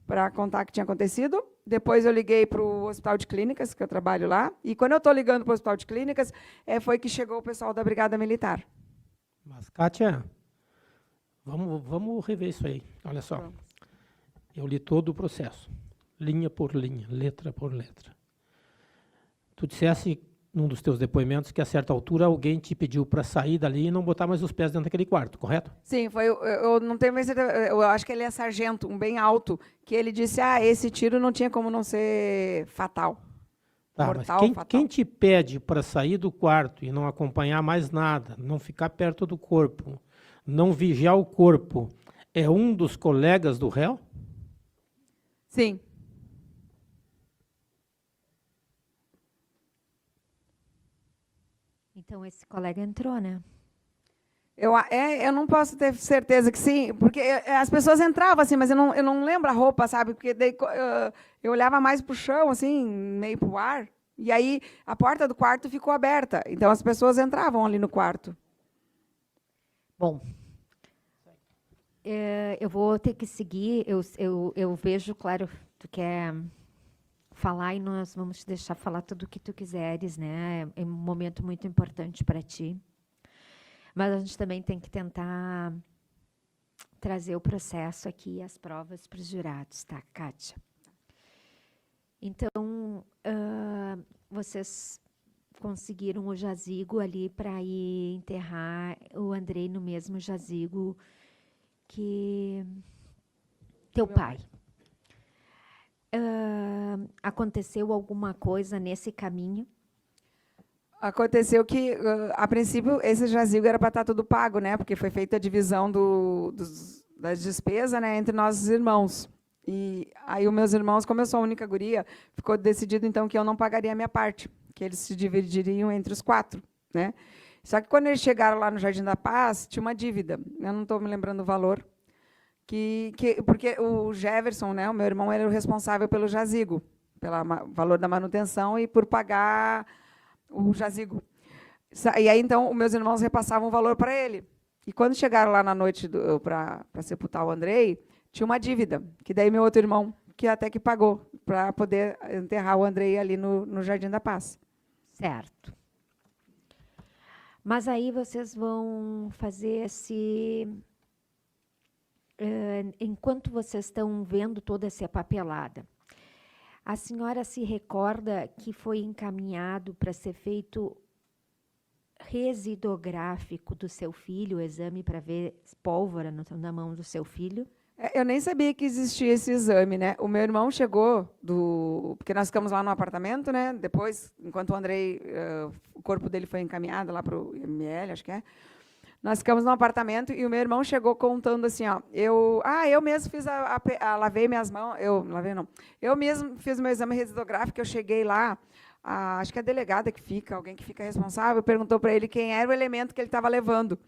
B: para contar o que tinha acontecido. Depois eu liguei para o Hospital de Clínicas, que eu trabalho lá. E quando eu estou ligando para o Hospital de Clínicas, foi que chegou o pessoal da Brigada Militar.
D: Mas, Kátia, vamos rever isso aí. Olha só. Eu li todo o processo, linha por linha, letra por letra. Tu dissesse, num dos teus depoimentos, que a certa altura alguém te pediu para sair dali e não botar mais os pés dentro daquele quarto, correto?
B: Sim, foi. Eu não tenho mais certeza, eu acho que ele é sargento, um bem alto, que ele disse, esse tiro não tinha como não ser fatal.
D: Tá,
B: Mortal,
D: mas
B: fatal.
D: quem te pede para sair do quarto e não acompanhar mais nada, não ficar perto do corpo, não vigiar o corpo, é um dos colegas do réu?
B: Sim.
A: Então, esse colega entrou, né?
B: Eu não posso ter certeza que sim, porque as pessoas entravam assim, mas eu não lembro a roupa, sabe? Porque daí, eu olhava mais para o chão, assim, meio para o ar, e aí a porta do quarto ficou aberta. Então, as pessoas entravam ali no quarto.
A: Bom, eu vou ter que seguir. Eu vejo, claro, tu quer falar e nós vamos te deixar falar tudo o que tu quiseres, né? É um momento muito importante para ti. Mas a gente também tem que tentar trazer o processo aqui, as provas para os jurados, tá, Kátia? Então, vocês conseguiram o jazigo ali para ir enterrar o Andrei no mesmo jazigo que teu pai. Aconteceu alguma coisa nesse caminho?
B: Aconteceu que, a princípio, esse jazigo era para estar tudo pago, né? Porque foi feita a divisão das despesas, né, entre nós os irmãos. E aí os meus irmãos, como eu sou a única guria, ficou decidido então que eu não pagaria a minha parte, que eles se dividiriam entre os 4, né? Só que quando eles chegaram lá no Jardim da Paz, tinha uma dívida. Eu não estou me lembrando o valor, porque o Jefferson, né, o meu irmão, era o responsável pelo jazigo, pelo valor da manutenção e por pagar o jazigo. E aí então os meus irmãos repassavam o valor para ele. E quando chegaram lá na noite para sepultar o Andrei, tinha uma dívida, que daí meu outro irmão, que até que pagou, para poder enterrar o Andrei ali no Jardim da Paz.
A: Certo. Mas aí vocês vão fazer enquanto vocês estão vendo toda essa papelada, a senhora se recorda que foi encaminhado para ser feito residográfico do seu filho, o exame para ver pólvora na mão do seu filho?
B: Eu nem sabia que existia esse exame, né? O meu irmão chegou porque nós ficamos lá no apartamento, né? Depois, enquanto o Andrei, o corpo dele foi encaminhado lá para o IML, acho que é. Nós ficamos no apartamento e o meu irmão chegou contando assim, ó, eu mesmo fiz lavei minhas mãos, eu mesmo fiz meu exame residográfico, eu cheguei lá, acho que a delegada que fica, alguém que fica responsável, perguntou para ele quem era o elemento que ele estava levando.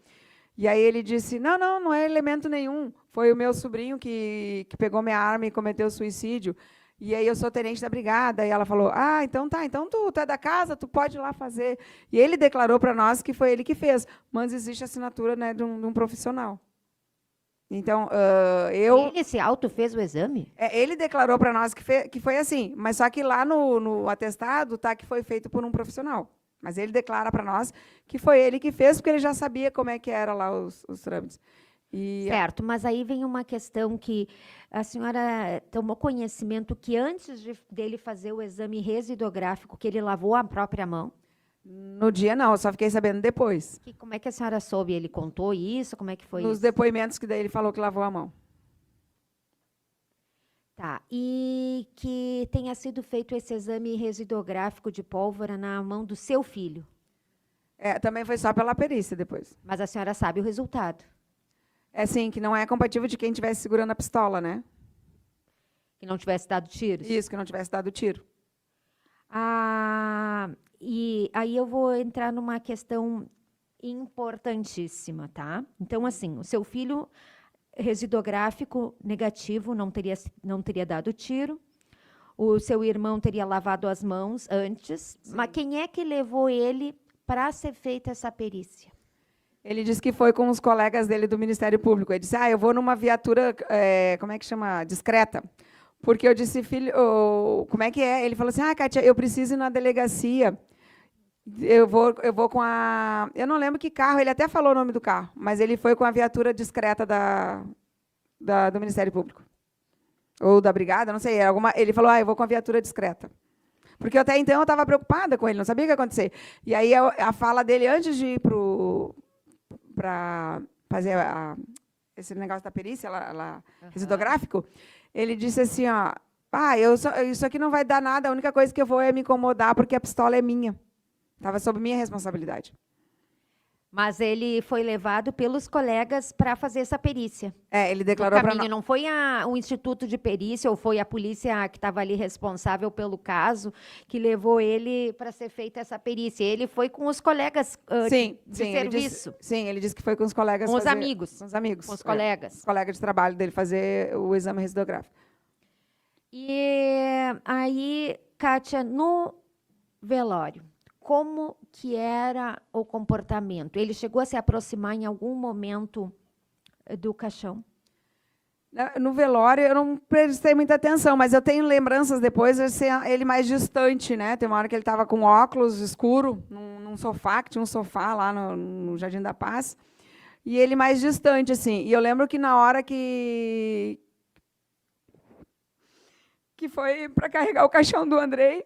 B: E aí ele disse, não é elemento nenhum, foi o meu sobrinho que pegou minha arma e cometeu suicídio, e aí eu sou tenente da brigada, e ela falou, então tu é da casa, tu pode ir lá fazer. E ele declarou para nós que foi ele que fez, mas existe a assinatura, né, de um profissional. Então,
A: Ele se fez o exame?
B: Ele declarou para nós que foi assim, mas só que lá no atestado tá que foi feito por um profissional. Mas ele declara para nós que foi ele que fez, porque ele já sabia como é que era lá os trâmites.
A: Certo, mas aí vem uma questão que a senhora tomou conhecimento que antes dele fazer o exame residográfico, que ele lavou a própria mão?
B: No dia não, eu só fiquei sabendo depois.
A: Como é que a senhora soube? Ele contou isso? Como é que foi isso?
B: Nos depoimentos que daí ele falou que lavou a mão.
A: Tá, e que tenha sido feito esse exame residográfico de pólvora na mão do seu filho?
B: Também foi só pela perícia depois.
A: Mas a senhora sabe o resultado?
B: Sim, que não é compatível de quem estivesse segurando a pistola, né?
A: Que não tivesse dado tiros?
B: Isso, que não tivesse dado tiro.
A: E aí eu vou entrar numa questão importantíssima, tá? Então, assim, o seu filho residográfico negativo, não teria dado tiro. O seu irmão teria lavado as mãos antes. Sim. Mas quem é que levou ele para ser feita essa perícia?
B: Ele disse que foi com os colegas dele do Ministério Público. Ele disse, eu vou numa viatura, como é que chama? Discreta. Porque eu disse, filho, como é que é? Ele falou assim, Kátia, eu preciso ir na delegacia. Eu vou com a... Eu não lembro que carro, ele até falou o nome do carro, mas ele foi com a viatura discreta do Ministério Público. Ou da Brigada, não sei. Ele falou, eu vou com a viatura discreta. Porque até então eu estava preocupada com ele, não sabia o que ia acontecer. E aí a fala dele, antes de ir para fazer esse negócio da perícia residográfico, ele disse assim, isso aqui não vai dar nada, a única coisa que eu vou é me incomodar, porque a pistola é minha. Estava sob minha responsabilidade.
A: Mas ele foi levado pelos colegas para fazer essa perícia.
B: Ele declarou para nós.
A: Não foi o Instituto de Perícia ou foi a polícia que estava ali responsável pelo caso que levou ele para ser feita essa perícia. Ele foi com os colegas de serviço.
B: Ele disse que foi com os colegas.
A: Com os amigos.
B: Com os amigos.
A: Com os colegas.
B: Os colegas de trabalho dele fazer o exame residográfico.
A: E aí, Kátia, no velório, como que era o comportamento? Ele chegou a se aproximar em algum momento do caixão?
B: No velório, eu não prestei muita atenção, mas eu tenho lembranças depois de ser ele mais distante, né? Tem uma hora que ele estava com óculos escuro, num sofá, que tinha um sofá lá no Jardim da Paz, e ele mais distante, assim. E eu lembro que na hora que foi para carregar o caixão do Andrei,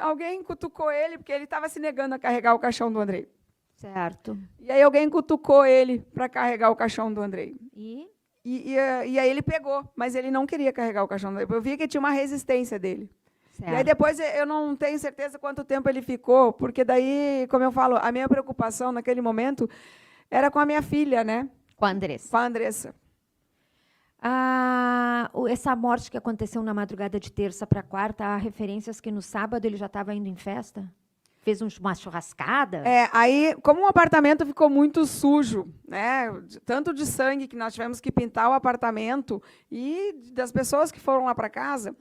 B: Alguém cutucou ele, porque ele estava se negando a carregar o caixão do Andrei.
A: Certo.
B: E aí alguém cutucou ele para carregar o caixão do Andrei.
A: E
B: aí ele pegou, mas ele não queria carregar o caixão do Andrei. Eu vi que tinha uma resistência dele.
A: certo.
B: E aí depois eu não tenho certeza quanto tempo ele ficou, porque daí, como eu falo, a minha preocupação naquele momento era com a minha filha, né?
A: Com a Andressa.
B: Com a Andressa.
A: Essa morte que aconteceu na madrugada de terça para quarta, há referências que no sábado ele já estava indo em festa? Fez uma churrascada?
B: Aí, como o apartamento ficou muito sujo, né, tanto de sangue que nós tivemos que pintar o apartamento e das pessoas que foram lá para casa,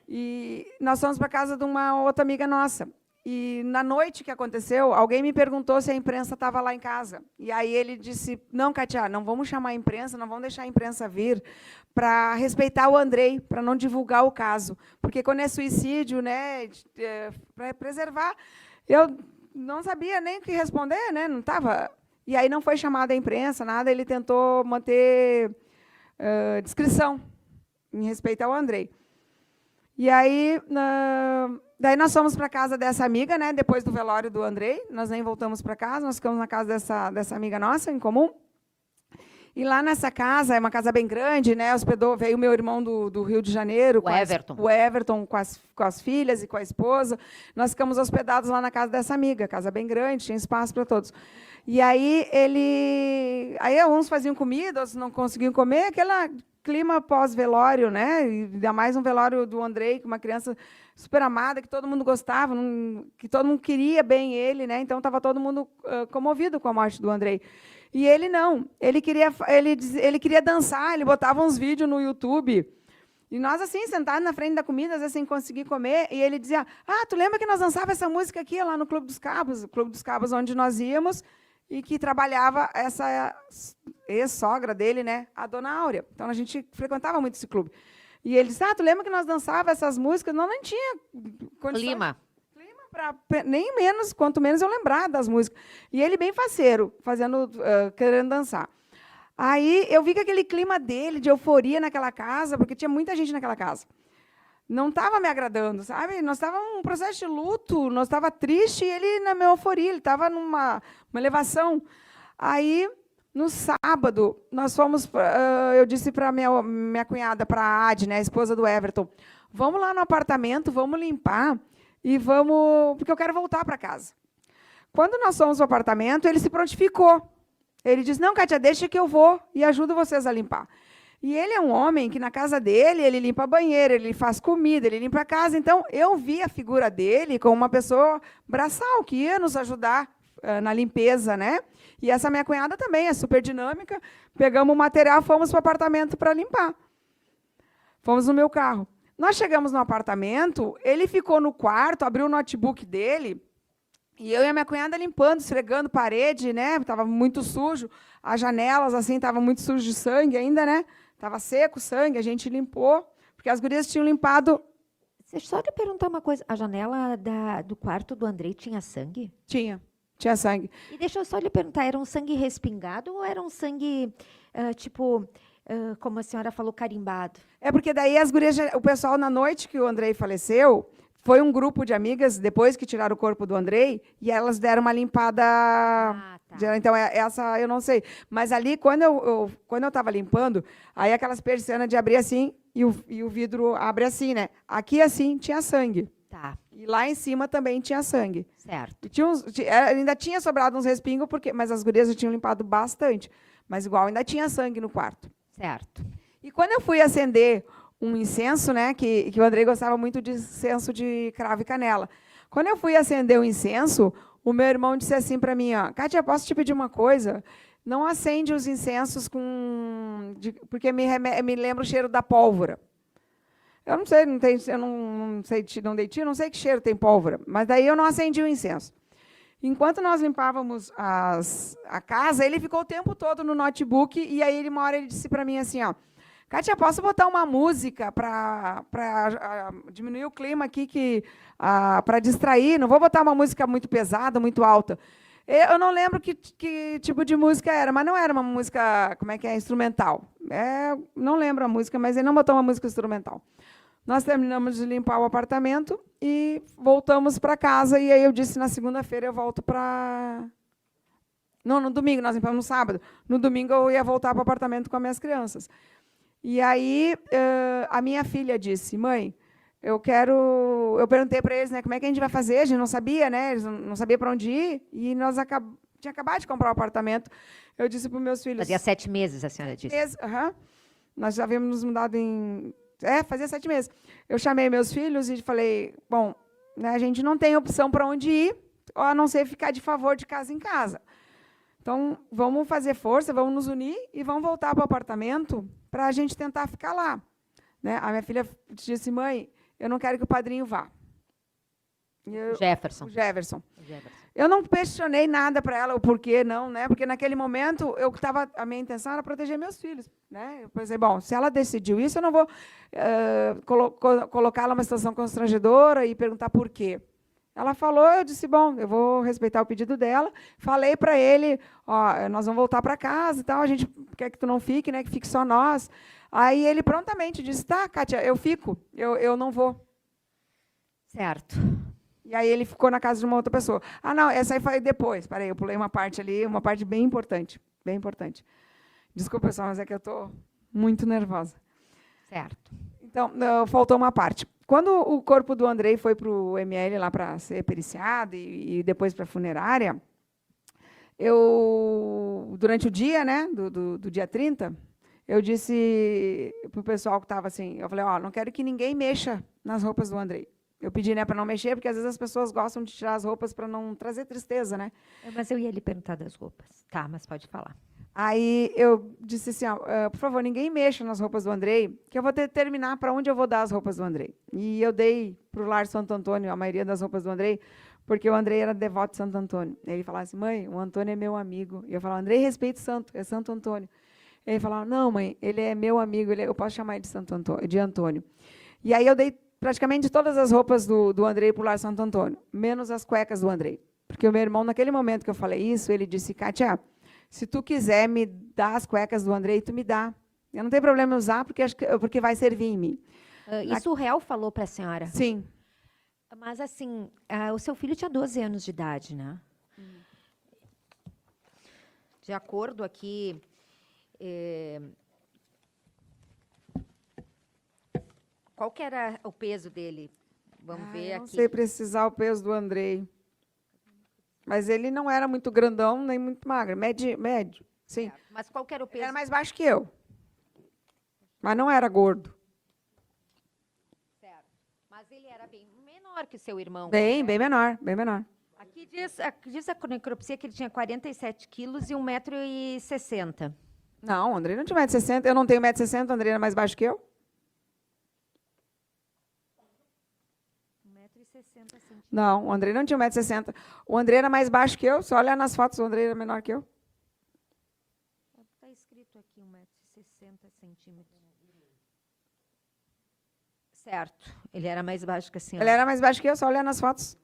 B: e nós fomos para casa de uma outra amiga nossa. E na noite que aconteceu, alguém me perguntou se a imprensa estava lá em casa. E aí ele disse, não, Kátia, não vamos chamar a imprensa, não vamos deixar a imprensa vir para respeitar o Andrei, para não divulgar o caso. Porque quando é suicídio, né, para preservar, eu não sabia nem o que responder, né, não estava. E aí não foi chamada a imprensa, nada, ele tentou manter discrição em respeito ao Andrei. E aí, daí nós fomos para a casa dessa amiga, né, depois do velório do Andrei, nós nem voltamos para casa, nós ficamos na casa dessa amiga nossa, em comum. E lá nessa casa, é uma casa bem grande, né, veio o meu irmão do Rio de Janeiro, o Everton com as filhas e com a esposa. Nós ficamos hospedados lá na casa dessa amiga, casa bem grande, tinha espaço para todos. E aí aí uns faziam comida, outros não conseguiam comer, aquela clima pós-velório, né? E ainda mais um velório do Andrei, com uma criança super amada, que todo mundo gostava, que todo mundo queria bem ele, né? Então estava todo mundo comovido com a morte do Andrei. E ele não, ele queria dançar, ele botava uns vídeos no YouTube. E nós, assim, sentados na frente da comida, às vezes sem conseguir comer, e ele dizia, tu lembra que nós dançávamos essa música aqui, lá no Clube dos Cabos? O Clube dos Cabos, onde nós íamos, e que trabalhava essa ex-sogra dele, né, a Dona Áurea. Então, a gente frequentava muito esse clube. E ele disse, tu lembra que nós dançávamos essas músicas? Não tinha condições.
A: Clima
B: para nem menos, quanto menos eu lembrar das músicas. E ele bem faceiro, querendo dançar. Aí eu vi que aquele clima dele, de euforia naquela casa, porque tinha muita gente naquela casa, não estava me agradando, sabe? Nós estávamos num processo de luto, nós estávamos tristes, e ele na minha euforia, ele estava numa elevação. Aí, no sábado, nós fomos, eu disse para minha cunhada, para a Adi, né, a esposa do Everton, vamos lá no apartamento, vamos limpar, porque eu quero voltar para casa. Quando nós fomos para o apartamento, ele se prontificou. Ele disse, não, Kátia, deixa que eu vou e ajudo vocês a limpar. E ele é um homem que, na casa dele, ele limpa banheiro, ele faz comida, ele limpa a casa. Então, eu vi a figura dele como uma pessoa braçal, que ia nos ajudar na limpeza, né? E essa minha cunhada também é super dinâmica. Pegamos o material, fomos para o apartamento para limpar. Fomos no meu carro. Nós chegamos no apartamento, ele ficou no quarto, abriu o notebook dele, e eu e a minha cunhada limpando, esfregando parede, né? Estava muito sujo, as janelas assim estavam muito sujas de sangue ainda, né? Estava seco o sangue, a gente limpou, porque as gurias tinham limpado.
A: Deixa eu só te perguntar uma coisa, a janela do quarto do Andrei tinha sangue?
B: Tinha sangue.
A: E deixa eu só lhe perguntar, era um sangue respingado ou era um sangue, como a senhora falou, carimbado?
B: É porque daí as gurias, o pessoal, na noite que o Andrei faleceu, foi um grupo de amigas, depois que tiraram o corpo do Andrei, e elas deram uma limpada.
A: Tá.
B: Então, essa eu não sei. Mas ali, quando eu estava limpando, aí aquelas persianas de abrir assim, e o vidro abre assim, né? Aqui, assim, tinha sangue.
A: Tá.
B: E lá em cima também tinha sangue.
A: Certo.
B: E ainda tinha sobrado uns respingos, mas as gurias já tinham limpado bastante. Mas, igual, ainda tinha sangue no quarto.
A: Certo.
B: E quando eu fui acender um incenso, né, que o Andrei gostava muito de incenso de cravo e canela. Quando eu fui acender o incenso, o meu irmão disse assim para mim, Kátia, posso te pedir uma coisa? Não acende os incensos porque me lembra o cheiro da pólvora. Eu não sei, não dei tiro, não sei que cheiro tem pólvora, mas daí eu não acendi o incenso. Enquanto nós limpávamos a casa, ele ficou o tempo todo no notebook, e aí uma hora ele disse para mim assim, Kátia, posso botar uma música para diminuir o clima aqui, para distrair? Não vou botar uma música muito pesada, muito alta. Eu não lembro que tipo de música era, mas não era uma música, instrumental. Não lembro a música, mas ele não botou uma música instrumental. Nós terminamos de limpar o apartamento e voltamos para casa. E aí eu disse, na segunda-feira eu volto para... Não, no domingo, nós limpamos no sábado. No domingo eu ia voltar para o apartamento com as minhas crianças. E aí a minha filha disse, mãe, eu perguntei para eles, né, como é que a gente vai fazer, a gente não sabia, né, eles não sabiam para onde ir, e nós tinha acabado de comprar o apartamento. Eu disse para os meus filhos...
A: Fazia 7 meses, a senhora disse.
B: Nós já havíamos nos mudado em... fazia 7 meses. Eu chamei meus filhos e falei, bom, né, a gente não tem opção para onde ir, a não ser ficar de favor de casa em casa. Então, vamos fazer força, vamos nos unir e vamos voltar para o apartamento para a gente tentar ficar lá. Né? A minha filha disse, mãe, eu não quero que o padrinho vá.
A: Jefferson.
B: O Jefferson. Eu não questionei nada para ela, o porquê não, né? Porque naquele momento a minha intenção era proteger meus filhos. Né? Eu pensei, bom, se ela decidiu isso, eu não vou colocá-la numa situação constrangedora e perguntar por quê. Ela falou, eu disse, bom, eu vou respeitar o pedido dela. Falei para ele, ó, nós vamos voltar para casa e tal, a gente quer que tu não fique, né, que fique só nós. Aí ele prontamente disse, tá, Kátia, eu fico, eu não vou.
A: Certo.
B: E aí ele ficou na casa de uma outra pessoa. Ah, não, essa aí foi depois. Parei, eu pulei uma parte ali, uma parte bem importante, bem importante. Desculpa, pessoal, mas é que eu estou muito nervosa.
A: Certo.
B: Então, faltou uma parte. Quando o corpo do Andrei foi para o ML lá para ser periciado e depois para a funerária, durante o dia, né, do dia 30, eu disse para o pessoal que estava assim, eu falei, ó, não quero que ninguém mexa nas roupas do Andrei. Eu pedi, né, para não mexer, porque às vezes as pessoas gostam de tirar as roupas para não trazer tristeza, né?
A: Mas eu ia lhe perguntar das roupas. Tá, mas pode falar.
B: Aí eu disse assim, por favor, ninguém mexa nas roupas do Andrei, que eu vou determinar para onde eu vou dar as roupas do Andrei. E eu dei para o Lar Santo Antônio a maioria das roupas do Andrei, porque o Andrei era devoto de Santo Antônio. Ele falava assim, mãe, o Antônio é meu amigo. E eu falava, Andrei, respeito santo, é Santo Antônio. Ele falava, não, mãe, ele é meu amigo, eu posso chamar ele de Antônio. E aí eu dei praticamente todas as roupas do Andrei para o Lar Santo Antônio, menos as cuecas do Andrei. Porque o meu irmão, naquele momento que eu falei isso, ele disse, Kátia, se tu quiser me dar as cuecas do Andrei, tu me dá. Eu não tenho problema em usar, porque vai servir em mim.
A: Isso o réu falou para a senhora?
B: Sim.
A: Mas, assim, o seu filho tinha 12 anos de idade, né? De acordo aqui... Qual que era o peso dele? Vamos ver aqui.
B: Não sei precisar o peso do Andrei. Mas ele não era muito grandão, nem muito magro. Médio, sim.
A: Mas qual que era o peso?
B: Ele era mais baixo que eu. Mas não era gordo.
A: Certo. Mas ele era bem menor que seu irmão.
B: Bem menor, bem menor.
A: Aqui diz a necropsia que ele tinha 47 quilos e 1,60 m.
B: Não, o Andrei não tinha 1,60 m. Eu não tenho 1,60 m, o Andrei era mais baixo que eu.
A: 1,60 m.
B: Não, o Andrei não tinha 1,60 m. O Andrei era mais baixo que eu. Se olhar nas fotos, o Andrei era menor que eu.
A: Está escrito aqui 1,60 m. Certo. Ele era mais baixo que a senhora.
B: Ele era mais baixo que eu, só olhar nas fotos.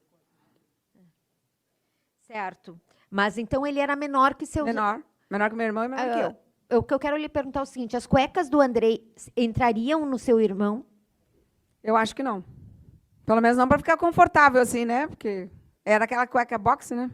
A: Certo. Mas então ele era menor que seu...
B: Menor. Menor que meu irmão e menor que eu.
A: O que eu quero lhe perguntar é o seguinte, as cuecas do Andrei entrariam no seu irmão?
B: Eu acho que não. Pelo menos não para ficar confortável assim, né? Porque era aquela cueca boxe, né?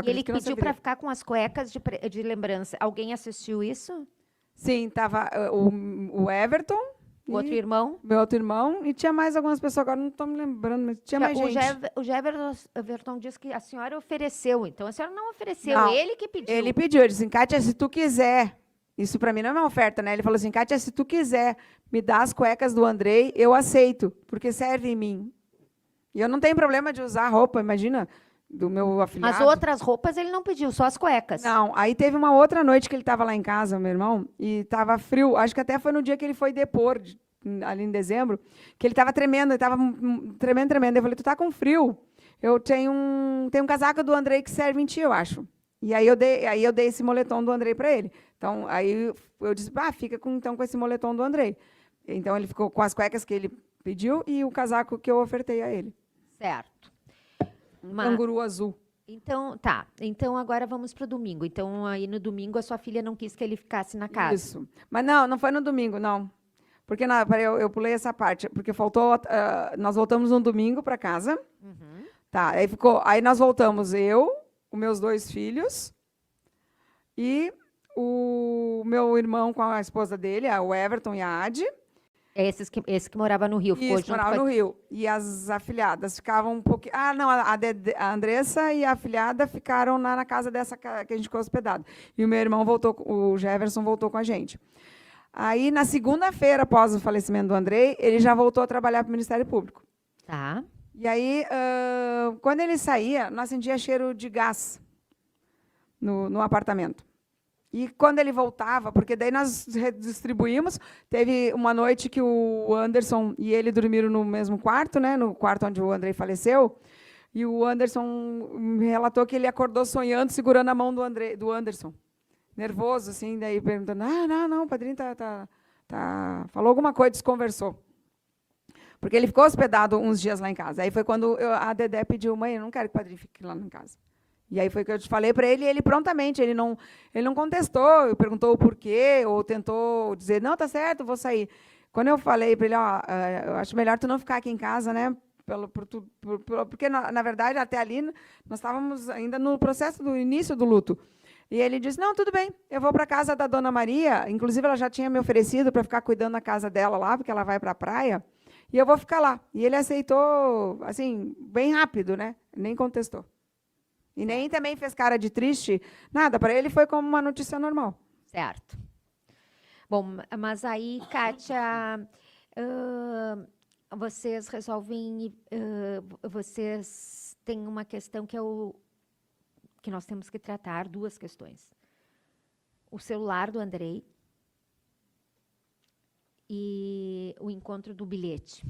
A: E ele pediu para ficar com as cuecas de lembrança. Alguém assistiu isso?
B: Sim, estava o Everton.
A: O outro irmão?
B: Meu outro irmão. E tinha mais algumas pessoas, agora não estou me lembrando, mas tinha mais gente.
A: O Everton disse que a senhora ofereceu. Então, a senhora não ofereceu,
B: Não,
A: ele que pediu.
B: Ele pediu, ele disse, Kátia, se tu quiser... Isso para mim não é uma oferta, né? Ele falou assim, Kátia, se tu quiser me dar as cuecas do Andrei, eu aceito, porque serve em mim. E eu não tenho problema de usar roupa, imagina, do meu afilhado.
A: As outras roupas ele não pediu, só as cuecas.
B: Não, aí teve uma outra noite que ele estava lá em casa, meu irmão, e estava frio. Acho que até foi no dia que ele foi depor, ali em dezembro, que ele estava tremendo, ele estava tremendo. Eu falei, tu tá com frio? Eu tenho um casaco do Andrei que serve em ti, eu acho. E aí eu dei esse moletom do Andrei para ele. Então, aí eu disse, fica com esse moletom do Andrei. Então, ele ficou com as cuecas que ele pediu e o casaco que eu ofertei a ele.
A: Certo.
B: Canguru azul.
A: Então, tá. Então, agora vamos para o domingo. Então, aí no domingo, a sua filha não quis que ele ficasse na casa.
B: Isso. Mas não foi no domingo, não. Porque eu pulei essa parte, porque faltou. Nós voltamos no domingo para casa. Tá, aí nós voltamos, os meus 2 filhos e o meu irmão com a esposa dele, o Everton e a Adi.
A: Esse que morava no Rio. Ficou
B: Isso, morava no Rio. E as afilhadas ficavam um pouquinho... não, a Andressa e a afilhada ficaram na casa dessa que a gente ficou hospedado. E o meu irmão voltou, o Jefferson voltou com a gente. Aí, na segunda-feira, após o falecimento do Andrei, ele já voltou a trabalhar para o Ministério Público.
A: Tá.
B: E aí, quando ele saía, nós sentíamos cheiro de gás no apartamento. E quando ele voltava, porque daí nós redistribuímos, teve uma noite que o Anderson e ele dormiram no mesmo quarto, né, no quarto onde o Andrei faleceu, e o Anderson me relatou que ele acordou sonhando, segurando a mão do Anderson. Nervoso, assim, daí perguntando, não, o padrinho falou alguma coisa, desconversou. Porque ele ficou hospedado uns dias lá em casa. Aí foi quando a Dedé pediu, mãe, eu não quero que o padrinho fique lá em casa. E aí foi que eu te falei para ele, e ele prontamente, ele não contestou, perguntou o porquê, ou tentou dizer, não, tá certo, vou sair. Quando eu falei para ele, eu acho melhor tu não ficar aqui em casa, né? Porque, na verdade, até ali, nós estávamos ainda no processo do início do luto. E ele disse, não, tudo bem, eu vou para a casa da Dona Maria, inclusive ela já tinha me oferecido para ficar cuidando da casa dela lá, porque ela vai para a praia, e eu vou ficar lá. E ele aceitou, assim, bem rápido, né? Nem contestou. E nem também fez cara de triste, nada, para ele foi como uma notícia normal.
A: Certo. Bom, mas aí, Kátia, vocês resolvem, vocês têm uma questão que nós temos que tratar, 2 questões. O celular do Andrei e o encontro do bilhete.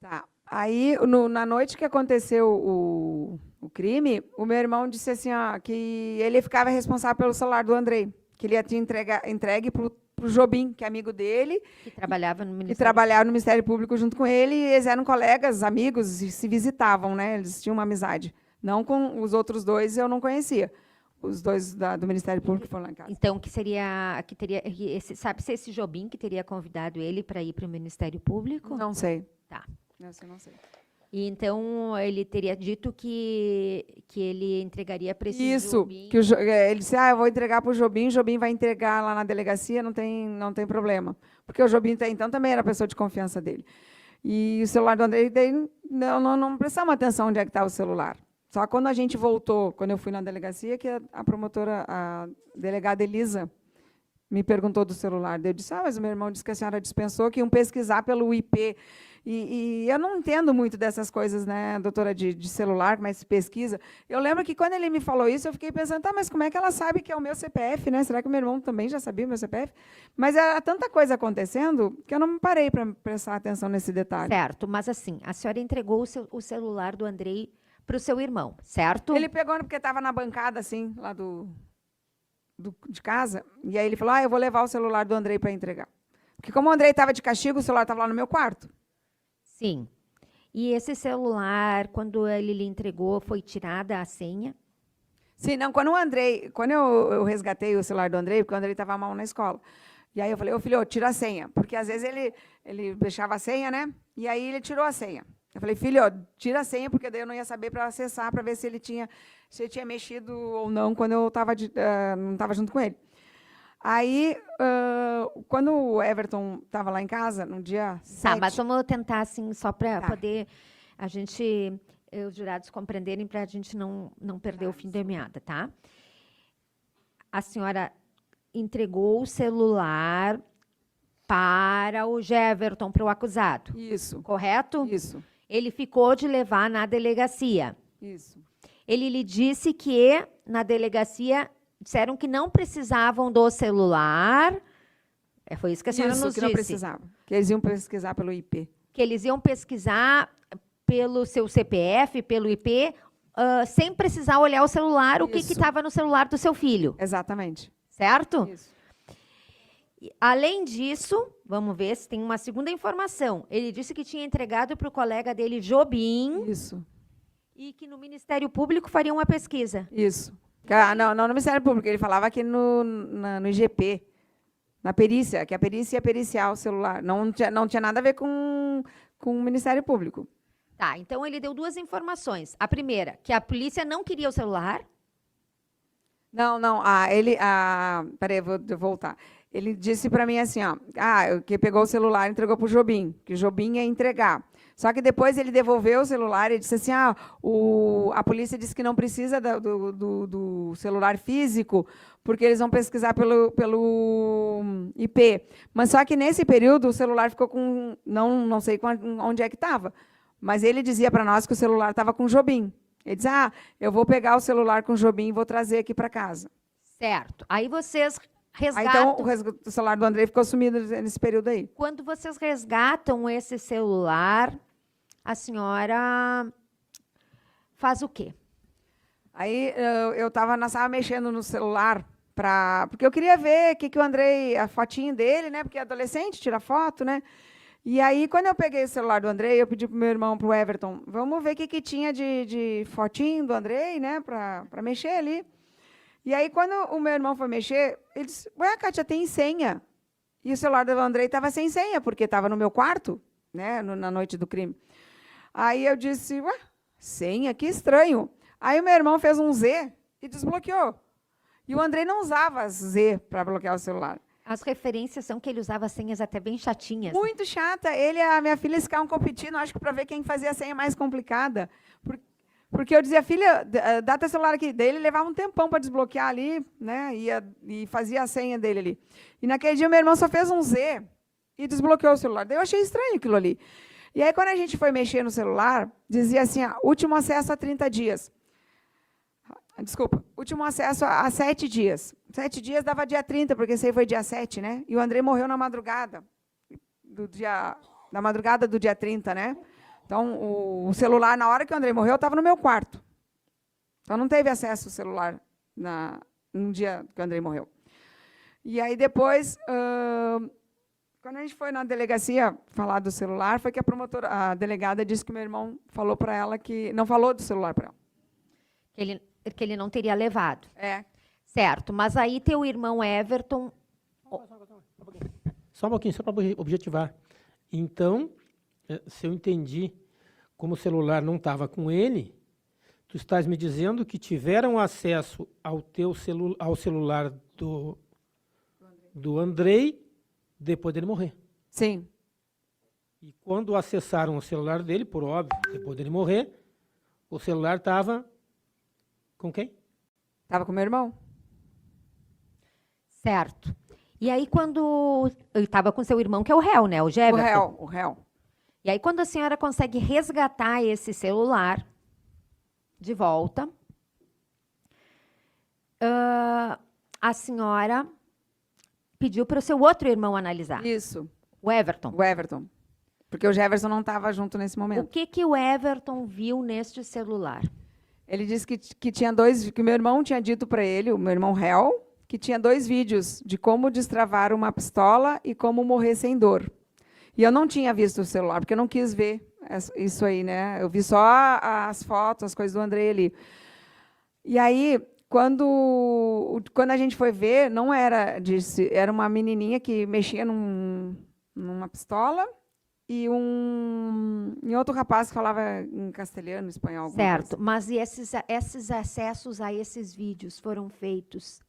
B: Tá. Aí, na noite que aconteceu o crime, o meu irmão disse assim, que ele ficava responsável pelo celular do Andrei, que ele ia te entregue para o Jobim, que é amigo dele.
A: Que trabalhava no Ministério.
B: Que trabalhava no Ministério Público junto com ele, e eles eram colegas, amigos, e se visitavam, né? Eles tinham uma amizade. Não com os outros 2, eu não conhecia. Os 2 do Ministério Público foram lá em casa.
A: Então, sabe se esse Jobim que teria convidado ele para ir para o Ministério Público?
B: Não sei.
A: Tá.
B: Essa eu não sei.
A: E então ele teria dito que ele entregaria para esse
B: Isso,
A: Jobim.
B: que ele disse, eu vou entregar para o Jobim vai entregar lá na delegacia, não tem problema. Porque o Jobim, então, também era a pessoa de confiança dele. E o celular do Andrei, não prestamos atenção onde é que estava o celular. Só quando a gente voltou, quando eu fui na delegacia, que a promotora, a delegada Elisa, me perguntou do celular. Eu disse, mas o meu irmão disse que a senhora dispensou, que iam pesquisar pelo IP. E eu não entendo muito dessas coisas, né, doutora, de celular, mas pesquisa. Eu lembro que quando ele me falou isso, eu fiquei pensando, mas como é que ela sabe que é o meu CPF, né? Será que o meu irmão também já sabia o meu CPF? Mas era tanta coisa acontecendo que eu não parei para prestar atenção nesse detalhe.
A: Certo, mas assim, a senhora entregou o celular do Andrei para o seu irmão, certo?
B: Ele pegou porque estava na bancada, assim, lá de casa, e aí ele falou, eu vou levar o celular do Andrei para entregar. Porque como o Andrei estava de castigo, o celular estava lá no meu quarto.
A: Sim. E esse celular, quando ele lhe entregou, foi tirada a senha?
B: Sim, não, quando eu resgatei o celular do Andrei, porque o Andrei estava mal na escola. E aí eu falei, filho, tira a senha, porque às vezes ele deixava a senha, né? E aí ele tirou a senha. Eu falei, filho, tira a senha, porque daí eu não ia saber para acessar, para ver se ele tinha mexido ou não quando eu não estava junto com ele. Aí, quando o Everton estava lá em casa, no dia 7...
A: mas vamos tentar, assim, só para poder os jurados compreenderem, para a gente não perder o fim da meada, tá? A senhora entregou o celular para o Jefferson, para o acusado.
B: Isso.
A: Correto?
B: Isso.
A: Ele ficou de levar na delegacia.
B: Isso.
A: Ele lhe disse que, na delegacia, disseram que não precisavam do celular. Foi isso que a senhora nos disse.
B: Não precisavam. Que eles iam pesquisar pelo IP.
A: Que eles iam pesquisar pelo seu CPF, pelo IP, sem precisar olhar o celular, o que estava no celular do seu filho.
B: Exatamente.
A: Certo?
B: Isso.
A: Além disso, vamos ver se tem uma segunda informação. Ele disse que tinha entregado para o colega dele, Jobim.
B: Isso.
A: E que no Ministério Público faria uma pesquisa.
B: Isso. Não no Ministério Público, ele falava aqui no IGP, na perícia, que a perícia ia periciar o celular. Não tinha nada a ver com o Ministério Público.
A: Tá, então ele deu duas informações. A primeira, que a polícia não queria o celular.
B: Não. Peraí, vou voltar. Ele disse para mim assim, ó, que pegou o celular e entregou para o Jobim, que o Jobim ia entregar. Só que depois ele devolveu o celular e disse assim, a polícia disse que não precisa do celular físico, porque eles vão pesquisar pelo IP. Mas só que nesse período o celular ficou com, não sei onde é que estava, mas ele dizia para nós que o celular estava com o Jobim. Ele disse, eu vou pegar o celular com o Jobim e vou trazer aqui para casa.
A: Certo. Aí vocês resgatam...
B: Então, o celular do Andrei ficou sumido nesse período aí.
A: Quando vocês resgatam esse celular, a senhora faz o quê?
B: Aí eu estava na sala mexendo no celular, porque eu queria ver o que o Andrei, a fotinho dele, né? Porque é adolescente, tira foto, né? E aí, quando eu peguei o celular do Andrei, eu pedi para o meu irmão, para o Everton, vamos ver o que tinha de fotinho do Andrei, né? Para mexer ali. E aí, quando o meu irmão foi mexer, ele disse, ué, Kátia, tem senha. E o celular do Andrei estava sem senha, porque estava no meu quarto, né? Na noite do crime. Aí eu disse, ué, senha? Que estranho. Aí o meu irmão fez um Z e desbloqueou. E o Andrei não usava Z para bloquear o celular.
A: As referências são que ele usava senhas até bem chatinhas.
B: Muito chata. Ele e a minha filha ficavam competindo, acho que para ver quem fazia a senha mais complicada. Porque eu dizia, filha, dá teu celular aqui. Daí ele levava um tempão para desbloquear ali, né? E fazia a senha dele ali. E naquele dia, meu irmão só fez um Z e desbloqueou o celular. Daí eu achei estranho aquilo ali. E aí, quando a gente foi mexer no celular, dizia assim, último acesso a 30 dias. Desculpa, último acesso a 7 dias. 7 dias dava dia 30, porque esse aí foi dia 7, né? E o Andrei morreu na madrugada do dia 30, né? Então, o celular, na hora que o Andrei morreu, estava no meu quarto. Então, não teve acesso ao celular no dia que o Andrei morreu. E aí, depois, quando a gente foi na delegacia falar do celular, foi que a delegada disse que o meu irmão falou para ela que... Não falou do celular para ela.
A: Que ele não teria levado.
B: É.
A: Certo, mas aí teu irmão Everton...
D: Só um pouquinho, só para objetivar. Então, se eu entendi, como o celular não estava com ele, tu estás me dizendo que tiveram acesso ao celular do Andrei depois dele morrer.
B: Sim.
D: E quando acessaram o celular dele, por óbvio, depois dele morrer, o celular estava com quem?
B: Estava com meu irmão.
A: Certo. E aí, quando... Ele estava com seu irmão, que é o réu, né? O Jefferson.
B: O réu.
A: E aí, quando a senhora consegue resgatar esse celular de volta, a senhora pediu para o seu outro irmão analisar.
B: Isso.
A: O Everton.
B: O Everton. Porque o Jefferson não estava junto nesse momento.
A: O que o Everton viu neste celular?
B: Ele disse que tinha que o meu irmão tinha dito para ele, o meu irmão réu, que tinha 2 vídeos de como destravar uma pistola e como morrer sem dor. E eu não tinha visto o celular, porque eu não quis ver isso aí, né? Eu vi só as fotos, as coisas do Andrei ali. E aí, quando a gente foi ver, não era disso, era uma menininha que mexia numa pistola e outro rapaz que falava em castelhano, espanhol.
A: Certo, mas e esses acessos a esses vídeos foram feitos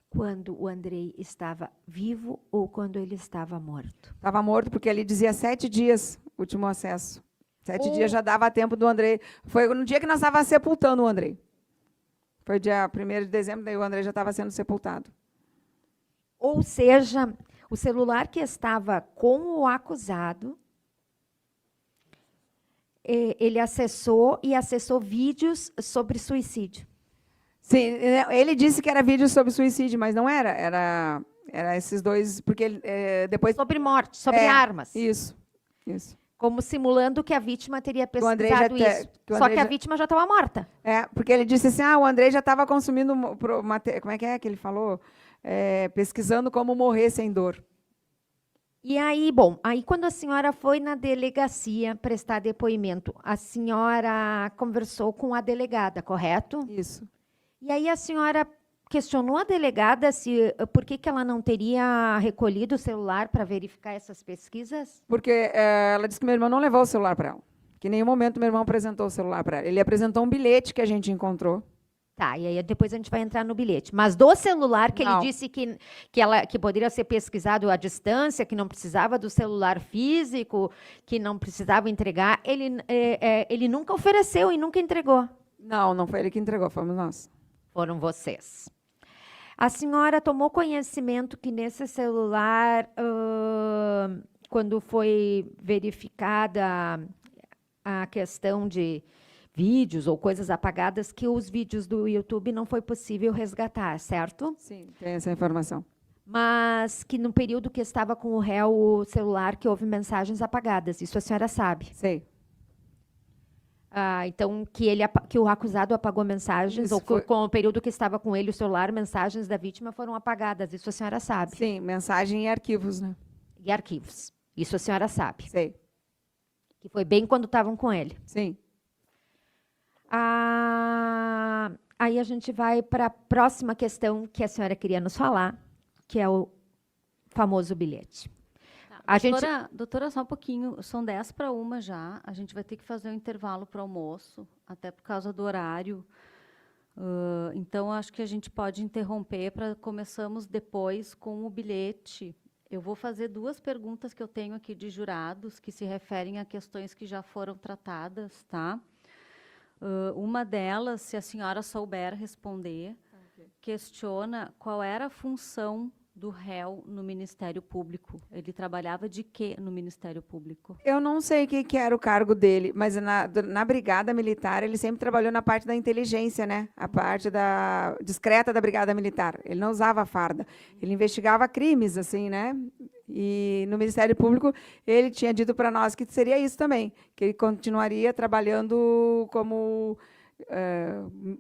A: quando o Andrei estava vivo ou quando ele estava morto?
B: Estava morto, porque ele dizia 7 dias, último acesso. 7 dias já dava tempo do Andrei. Foi no dia que nós estávamos sepultando o Andrei. Foi dia 1º de dezembro, daí o Andrei já estava sendo sepultado.
A: Ou seja, o celular que estava com o acusado, ele acessou vídeos sobre suicídio.
B: Sim, ele disse que era vídeo sobre suicídio, mas não era. Era esses dois, porque ele, depois...
A: Sobre morte, sobre armas.
B: Isso.
A: Como simulando que a vítima teria pesquisado isso. Só que a vítima já estava morta.
B: Porque ele disse assim, o Andrei já estava consumindo... Como é que ele falou? Pesquisando como morrer sem dor.
A: E aí, aí quando a senhora foi na delegacia prestar depoimento, a senhora conversou com a delegada, correto?
B: Isso.
A: E aí a senhora questionou a delegada por que ela não teria recolhido o celular para verificar essas pesquisas?
B: Porque ela disse que meu irmão não levou o celular para ela. Que em nenhum momento meu irmão apresentou o celular para ela. Ele apresentou um bilhete que a gente encontrou.
A: Tá, e aí depois a gente vai entrar no bilhete. Mas do celular, que
B: Não.
A: ele disse que poderia ser pesquisado à distância, que não precisava do celular físico, que não precisava entregar, ele nunca ofereceu e nunca entregou.
B: Não foi ele que entregou, fomos nós.
A: Foram vocês. A senhora tomou conhecimento que nesse celular, quando foi verificada a questão de vídeos ou coisas apagadas, que os vídeos do YouTube não foi possível resgatar, certo?
B: Sim, tem essa informação.
A: Mas que no período que estava com o réu o celular, que houve mensagens apagadas. Isso a senhora sabe?
B: Sei.
A: Então, que o acusado apagou mensagens,
B: Isso
A: ou
B: foi-
A: com o período que estava com ele o celular, mensagens da vítima foram apagadas. Isso a senhora sabe?
B: Sim, mensagem e arquivos, né?
A: E arquivos. Isso a senhora sabe?
B: Sei.
A: Que foi bem quando estavam com ele.
B: Sim.
A: Aí a gente vai para a próxima questão que a senhora queria nos falar, que é o famoso bilhete.
C: Doutora, só um pouquinho, são 10:01 já, a gente vai ter que fazer um intervalo para o almoço, até por causa do horário. Então, acho que a gente pode interromper para começamos depois com o bilhete. Eu vou fazer 2 perguntas que eu tenho aqui de jurados, que se referem a questões que já foram tratadas, tá? Uma delas, se a senhora souber responder, questiona qual era a função do réu no Ministério Público. Ele trabalhava de quê no Ministério Público?
B: Eu não sei o que era o cargo dele, mas na Brigada Militar ele sempre trabalhou na parte da inteligência, né? A parte discreta da Brigada Militar. Ele não usava farda. Ele investigava crimes, assim, né? E no Ministério Público ele tinha dito para nós que seria isso também, que ele continuaria trabalhando como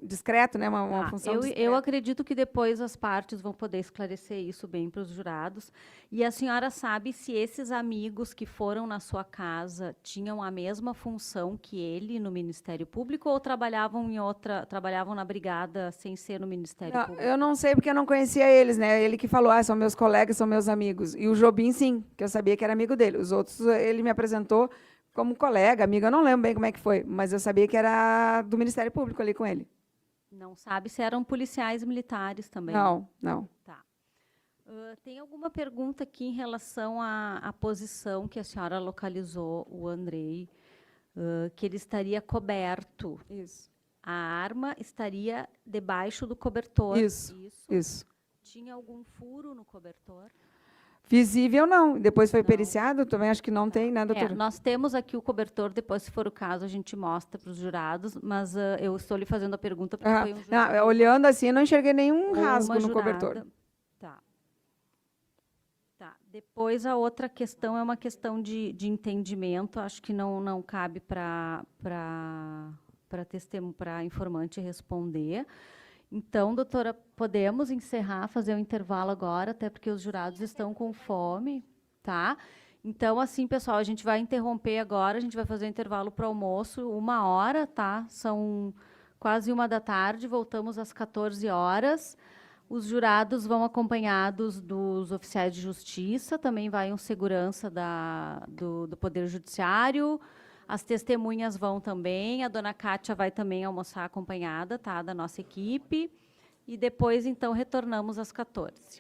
B: discreto, né? Uma função discreta.
C: Eu acredito que depois as partes vão poder esclarecer isso bem para os jurados. E a senhora sabe se esses amigos que foram na sua casa tinham a mesma função que ele no Ministério Público ou trabalhavam na brigada sem ser no Ministério Público?
B: Eu não sei porque eu não conhecia eles, né? Ele que falou, são meus colegas, são meus amigos. E o Jobim, sim, que eu sabia que era amigo dele. Os outros, ele me apresentou como colega, amiga, eu não lembro bem como é que foi, mas eu sabia que era do Ministério Público ali com ele.
C: Não sabe se eram policiais militares também?
B: Não.
C: Tá. Tem alguma pergunta aqui em relação à posição que a senhora localizou o Andrei, que ele estaria coberto?
B: Isso.
C: A arma estaria debaixo do cobertor?
B: Isso.
C: Tinha algum furo no cobertor?
B: Visível, não. Depois foi periciado, também acho que não tem, né, doutora?
C: Nós temos aqui o cobertor, depois, se for o caso, a gente mostra para os jurados, mas eu estou lhe fazendo a pergunta porque foi um jurado.
B: Olhando assim, eu não enxerguei nenhum
C: ou
B: rasgo
C: uma
B: no
C: jurada.
B: cobertor.
C: Tá. Depois, a outra questão é uma questão de entendimento, acho que não cabe para informante responder. Então, doutora, podemos encerrar, fazer um intervalo agora, até porque os jurados estão com fome, tá? Então, assim, pessoal, a gente vai interromper agora, a gente vai fazer um intervalo para o almoço, 1h, tá? São quase 1h, voltamos às 14h. Os jurados vão acompanhados dos oficiais de justiça, também vai um segurança do Poder Judiciário. As testemunhas vão também, a dona Kátia vai também almoçar acompanhada, tá, da nossa equipe. E depois, então, retornamos às 14h.